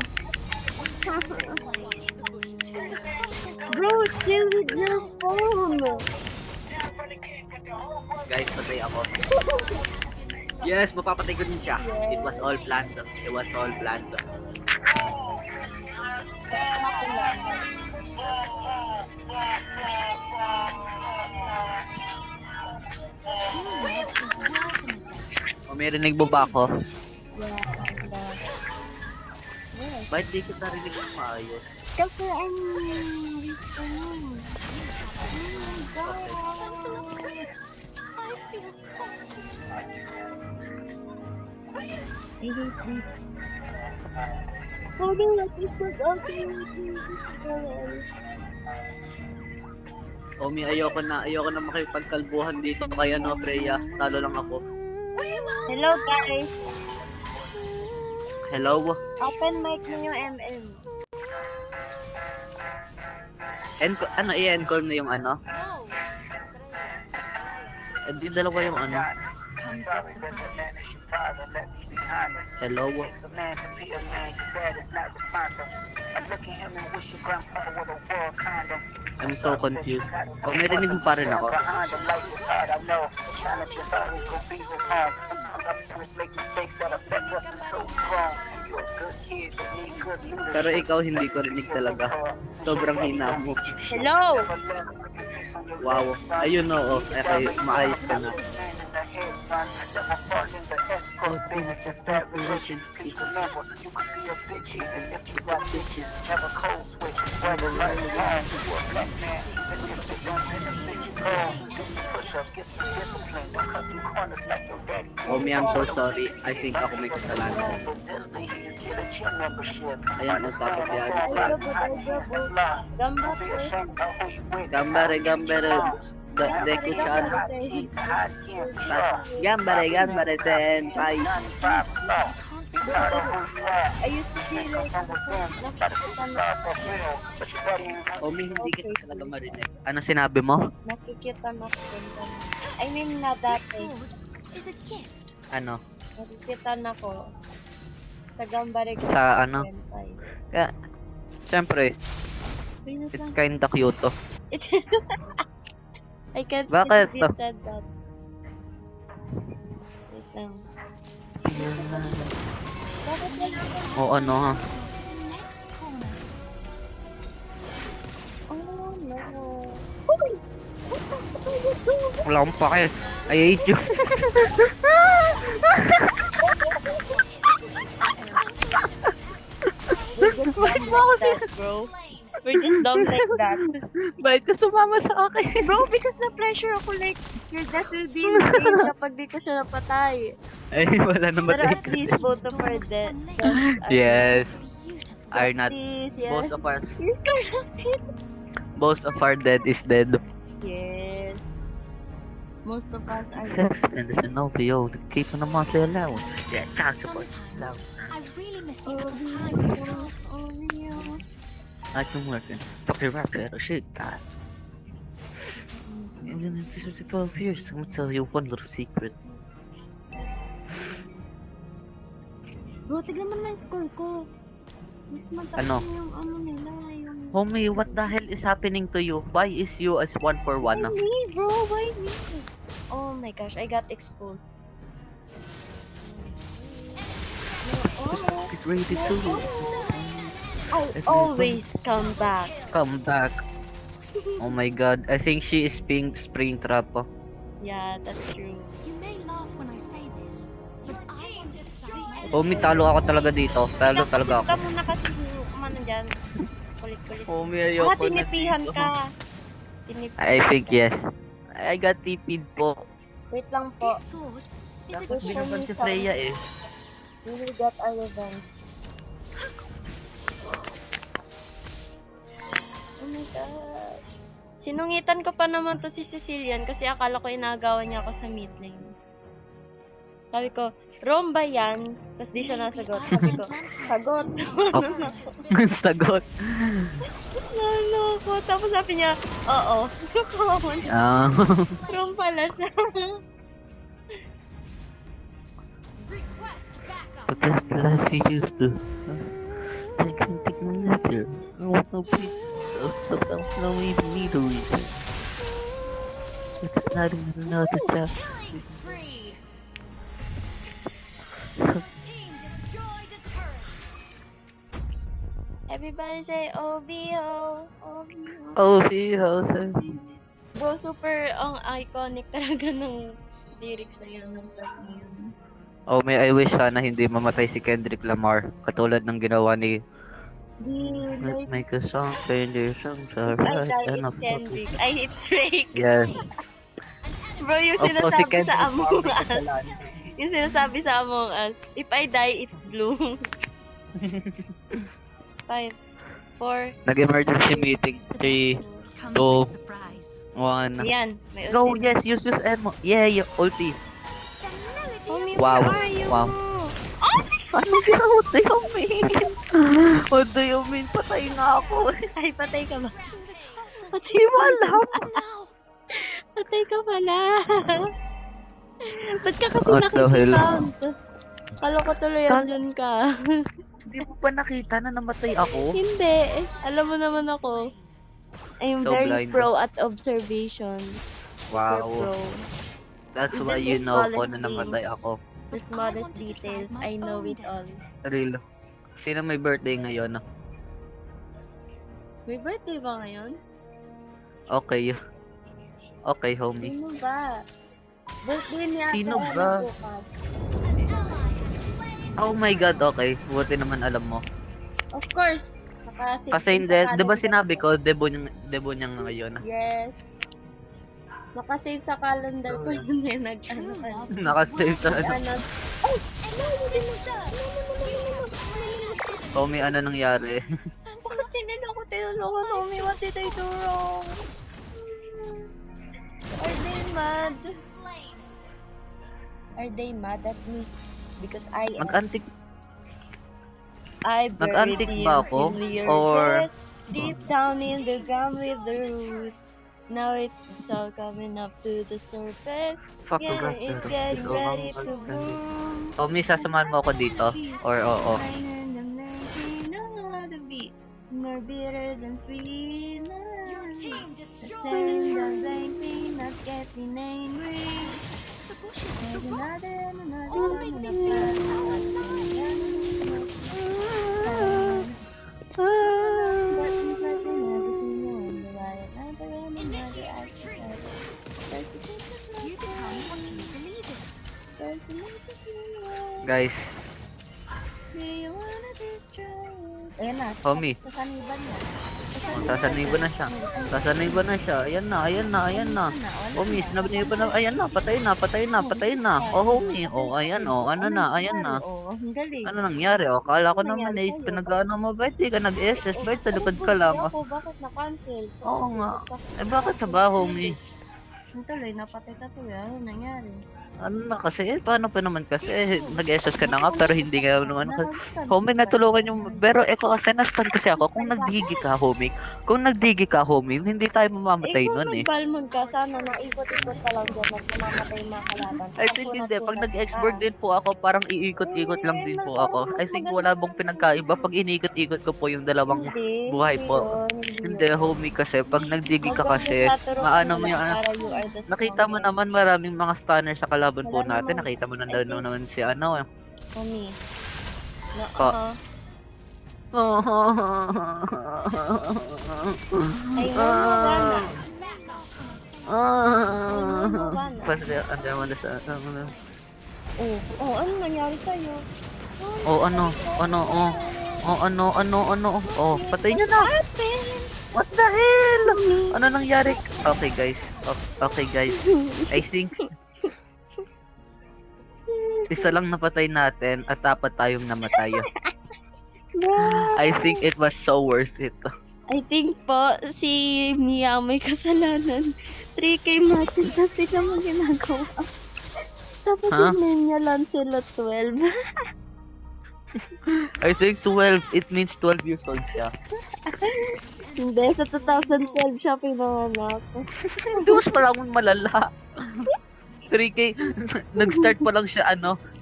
Bro, chill with your phone. Guys, patay ako. Yes, mapapatay ko din siya. It was all planned. It was all planned. O, may rinig mo ba ako? Yeah, kinda. Yes. Bakit di kita rinig ng maayos? Kasi I'm... I hate this. Oh no, let me put okay. Omi, ayoko na makipagkalbuhan dito kay ano, Freya. Talo lang ako. Hello guys. Hello? Open mic niyo MM. Ano, i-encall na yung ano? Di dalawa yung ano. Hello? I'm so confused. O, may rinig mo pa rin ako. Pero ikaw hindi ko rinig talaga. Sobrang hina mo. Hello. Wow. Ayun oo. Okay, maayos ka na. Omi, I'm so sorry. I think ako may kasalanan. Ayan, tapos yan. Gambare. Deku-chan. Gambare, senpai. I used to feel like Omi, hindi kita talaga marinig. Ano sinabi mo? nakikita na ko. I mean na dati. Is a gift. Ano? Nakikita na ko. Sa Gambare ko. Sa ano? Senpai. Kaya, syempre, Wait it's lang. kinda cute to. I can't Bakit? believe that. Wait lang. Bakit wala ka? O ano ha? Next corner. Oh no. Wala akong pake. I hate you. Wait mo ako bro. We're just dumb like that. Bakit ka sumama sa akin? Bro, because na-pressure ako like, your death will be insane kapag di ko siya napatay. Ay, wala na Pero matay at least both of our death. Yes. Beautiful. Are not. Please, yes. Both of us. Yes, correct. Most of our dead is dead. Yes. Most of us are Sex and the Zenobio. Keep on the monthly allowance. Yeah, child support. Sometimes I really miss the Oh, apple pies in the house. oh, yeah. I've been working. Fucking rapper or shit, God. Even if this was 12 years, I'm gonna tell you one little secret. Bro, tignan mo na yung score ko. Mas mataas Ano? na yung ano nila, yung... Homie, what the hell is happening to you? Why is you as 1 for 1 Why now? me, bro? Why me? Oh my gosh, I got exposed. Oh, Get ready to I always come back. come back. Oh my god, I think she is being spring trap. Oh. Yeah, that's true. You may laugh when I say this, but I want to stop Homie, talo ako talaga dito. Talo talaga Ka ako. muna kasi umano dyan. Kulit-kulit. Homie, Baka ayoko na tinipihan dito. ka. Tinipihan I think ka. yes. I got TP'd po. Wait lang po. This sword is a Dapat binaban si Freya eh. We will get our revenge. Oh my God. Sinungitan ko pa naman to si Cecilian kasi akala ko inagawan niya ako sa mid lane. Sabi ko, Romba yan. Tapos di siya nasagot. Sabi ko, sagot. Sagot. Lalo ko. Tapos sabi niya, oo. Kawawa niya. Ah. Rom pala siya. But that's the life he used to. I can't take my letter. I want no peace. I don't even need a reason. It's not even another chapter. killing spree. So, Team destroyed a turret. Everybody say, OBO. OBO. oh, see how sad. Bro, super ang iconic talaga ng lyrics na yun ng track na yun. Oh, may I wish sana hindi mamatay si Kendrick Lamar. Katulad ng ginawa ni Let's Like, make a song, change your songs are I right die and it's Kendrick. I hate Drake. Yes. Bro, yung Of course, si sinasabi Kendrick sa Among Lamar Us. kasalanan. Yung sinasabi sa Among Us. If I die, it's blue. 5, 4, Nag-emergency meeting. 3, Comes Two. with surprise. 1. ayan. May Go, ulti. yes, use ammo. Yeah, ulti. Homie, Wow, where are you? wow. Ano ginawa? What do you mean? What do you mean? Patay na ako. Ay, patay ka ba? Di mo alam. Patay ka pala. Ba't ka kasi What the hell? nakikisount? Kala ko tuloy andun ka. Hindi mo pa nakita na namatay ako? Hindi. Alam mo naman ako. I'm So very blind. pro at observation. Super Wow. pro. That's Even why you this know smallest ko na namatay things. ako. The smallest details, I know it all. Real. Sino may birthday ngayon? May birthday ba ngayon? Okay. Okay, homie. Sino ba? Birthday niya Sino Ate ba? Ella bukas. Oh my god, okay. Buti naman alam mo. Of course. Kasi hindi, di ba sinabi ko, debut niya ngayon. Yes. Nakasave sa calendar ko yun eh. Nakasave sa ano. Ano? Oh! Homie, ano nangyari? Bakit tinulungan, homie? What did I do wrong? Are they mad? Are they mad at me? Because I am... Mag-antik I buried Nag-antik you ba ako? in your Or- chest, deep down in the ground with the roots. Now it's all coming up to the surface. Fuck Yeah, God, it's sir. getting So, ready to bloom. Homie, sasamahan mo ako dito? Or oo? More bitter than sweet. Your team destroyed a turret. Not getting angry. The bushes of There's the rocks. another, All make me feel so alive. Initiate retreat. You become what you believe in. Guys, Ayan na. homie. Sasaniban na. Sasaniban na siya. Sasaniban na siya. Ayan na, ayan na, ayan na. Homie, sinabi na, ayan na, patay na, patay na, patay na. Oh, homie. Oh, ayan, oh, ano na, ayan na. Oo, ang galing. Ano nangyari? Oh, kala ko naman eh, pinag-ano mo, ba't di ka nag-SS? Ba't sa likod ka lang? Ako, bakit na-cancel? Oo nga. Eh, bakit sa ba, homie? Tuloy, napatay ka tuloy. Ano nangyari? Ano na kasi, paano pa naman kasi, nag-SS ka na nga, pero hindi ka naman. Homie, natulungan yung, pero eko kasi, na-stun kasi ako. Kung nagdigi ka, homie, hindi tayo mamamatay nun eh. Kung nag-balmon ka, sana naikot-ikot ka lang dyan at namamatay yung mga kalaban. I think hindi, pag nag-export din po ako, parang iikot-ikot lang din po ako. I think wala bang pinagkaiba pag inikot-ikot ko po yung dalawang buhay po. Hindi, homie, kasi pag nagdigi ka kasi, maano mo yung, nakita mo naman maraming mga stunner sa kalaban po natin. Nakita mo naman si ano eh. Homie. Pa. Ay, wala. Kasi, ano naman sa, Oh, ano nangyari sa'yo? Oh, ano? Oh, patay niya na. What the hell? Ano nangyari? Okay, guys. Okay, guys. I think isa lang napatay natin at dapat tayong namatay. I think it was so worth it. I think po, si Mia may kasalanan. 3K matches kasi naman ginagawa. Tapos Huh? yung name niya Lancelot 12. I think 12. It means 12 years old siya. Hindi, sa 2012 siya pinanganak. Hindi mas parang malala. 3K, nag-start pa lang siya,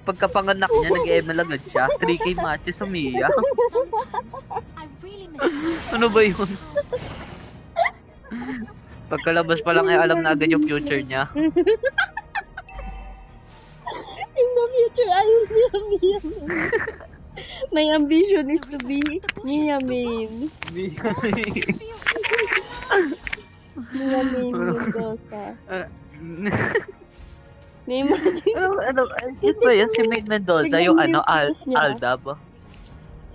pagkapanganak niya, nag-EM na lang siya. 3K matches sa Mia. I really miss Ano ba yun? Pagkalabas pa lang ay alam na agad yung future niya. In the future, I will be a Mia main. My ambition is to be Mia main. Mia main Mendoza. Name Yun ba yun? Si Maid Mendoza, yung Aldab.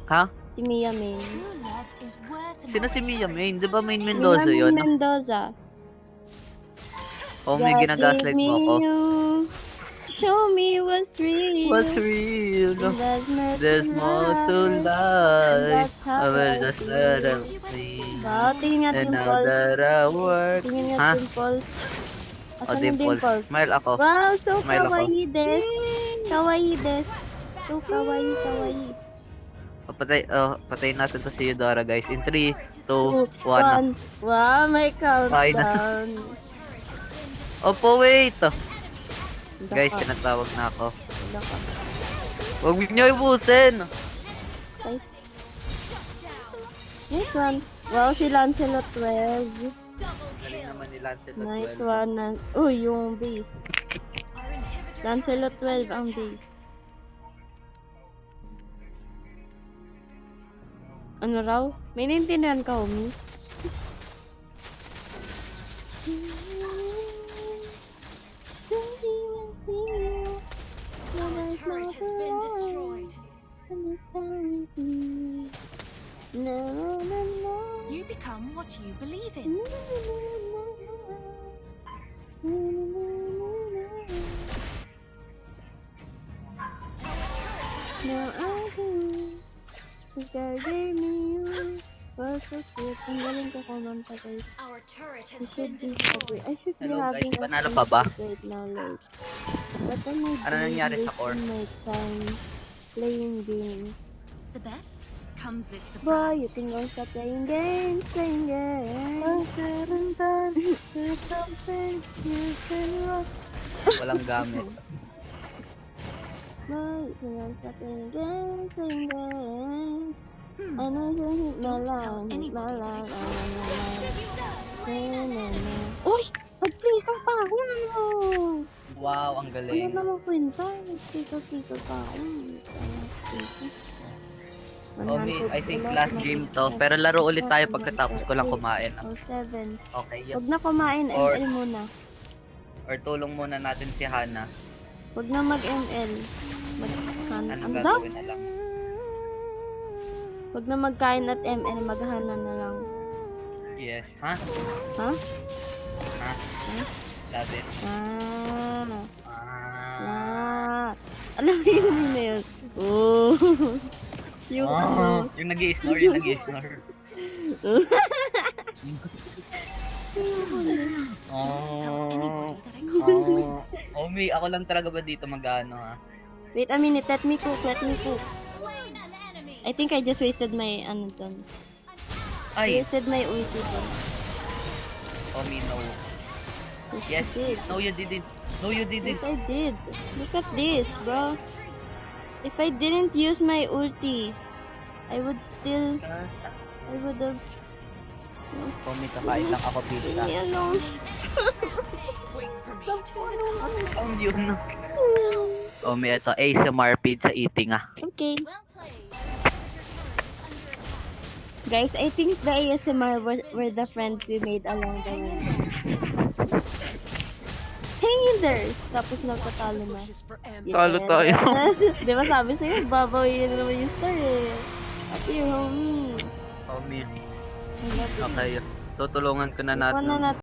Ha? si Mia main. true love is worth an Sino si Mia Main? Di ba Maid Mendoza Mia yun? Mendoza. Oh, may God ginagaslight gave mo ako. me you. Show me what's real. What's real? There's more to life. I will just let them see. Wow, tingin nga And now Dimple. that I work. Tingin nga Ha? Dimple. O, Asan yung Dimple. Dimple? Smile ako. Wow, so Smile ako. kawaii des. Kawaii des. So kawaii. Patayin natin to si Eudora, guys. In 3, 2, 1. Wow, may Ay, countdown. Opo, wait. Guys, Daka. tinatawag na ako. Daka. Huwag niyo ibusin. Okay. Nice one. Wow, si Lancelot 12. Galing naman ni Lancelot Nice 12. one. Uy, yung base. Lancelot 12 ang base. Ano raw? May naintindihan ka, Omi? You become what you believe in. Now I do. God gave me you. Was so sweet. Ang galing ko kumanta, guys. Our turret I should be happy. I should be Hello, guys. having Panalo pa ba? right now, like. But I may Ano nangyari sa core? my time playing games. The best comes with Boy, you surprise. think I'll stop playing games, There's something you can rock. Walang gamit. Boy, you think I'll stop playing games, I know you hit my line, hit my line, Uy! Mag-play ka pa ako! Wow, ang Ano galing. naman kwenta? Nagtito-tito pa ako. Omi, I think last game to. Pero laro ulit tayo pagkatapos ko lang kumain. 7. Okay, yun. Huwag na kumain, Or- ML muna. Or tulong muna natin si Hana. Huwag na mag-ML. Ano Ang gagawin na lang. Huwag na magkain at ML, maghana na lang. Yes. Ha? Ha? Ha? Love it. Alam mo yun na yun. Oh. Yung ano. Yung nag-i-snore. Omi, ako lang talaga ba dito mag-ano, ha? Wait a minute, let me cook. I think I just wasted my ano dun. Ay, Wasted my ulti dun. Omi, no. Yes. Did. No, you didn't. No, you didn't. Yes, I did. Look at this, bro. If I didn't use my ulti, I would have... Omi, kakain lang ako pizza. Leave me alone. Ang yun. Omi, ito. ASMR pizza eating, ah. Okay. Guys, I think the ASMR were the friends we made along the way. Hey, defenders. Tapos nagkatalo na. Talo tayo. Di ba sabi sa'yo, babawiin na naman yung star eh. Ate, homie. Homie. I love you. Okay. Tutulungan ko na Ikaw natin. na natin.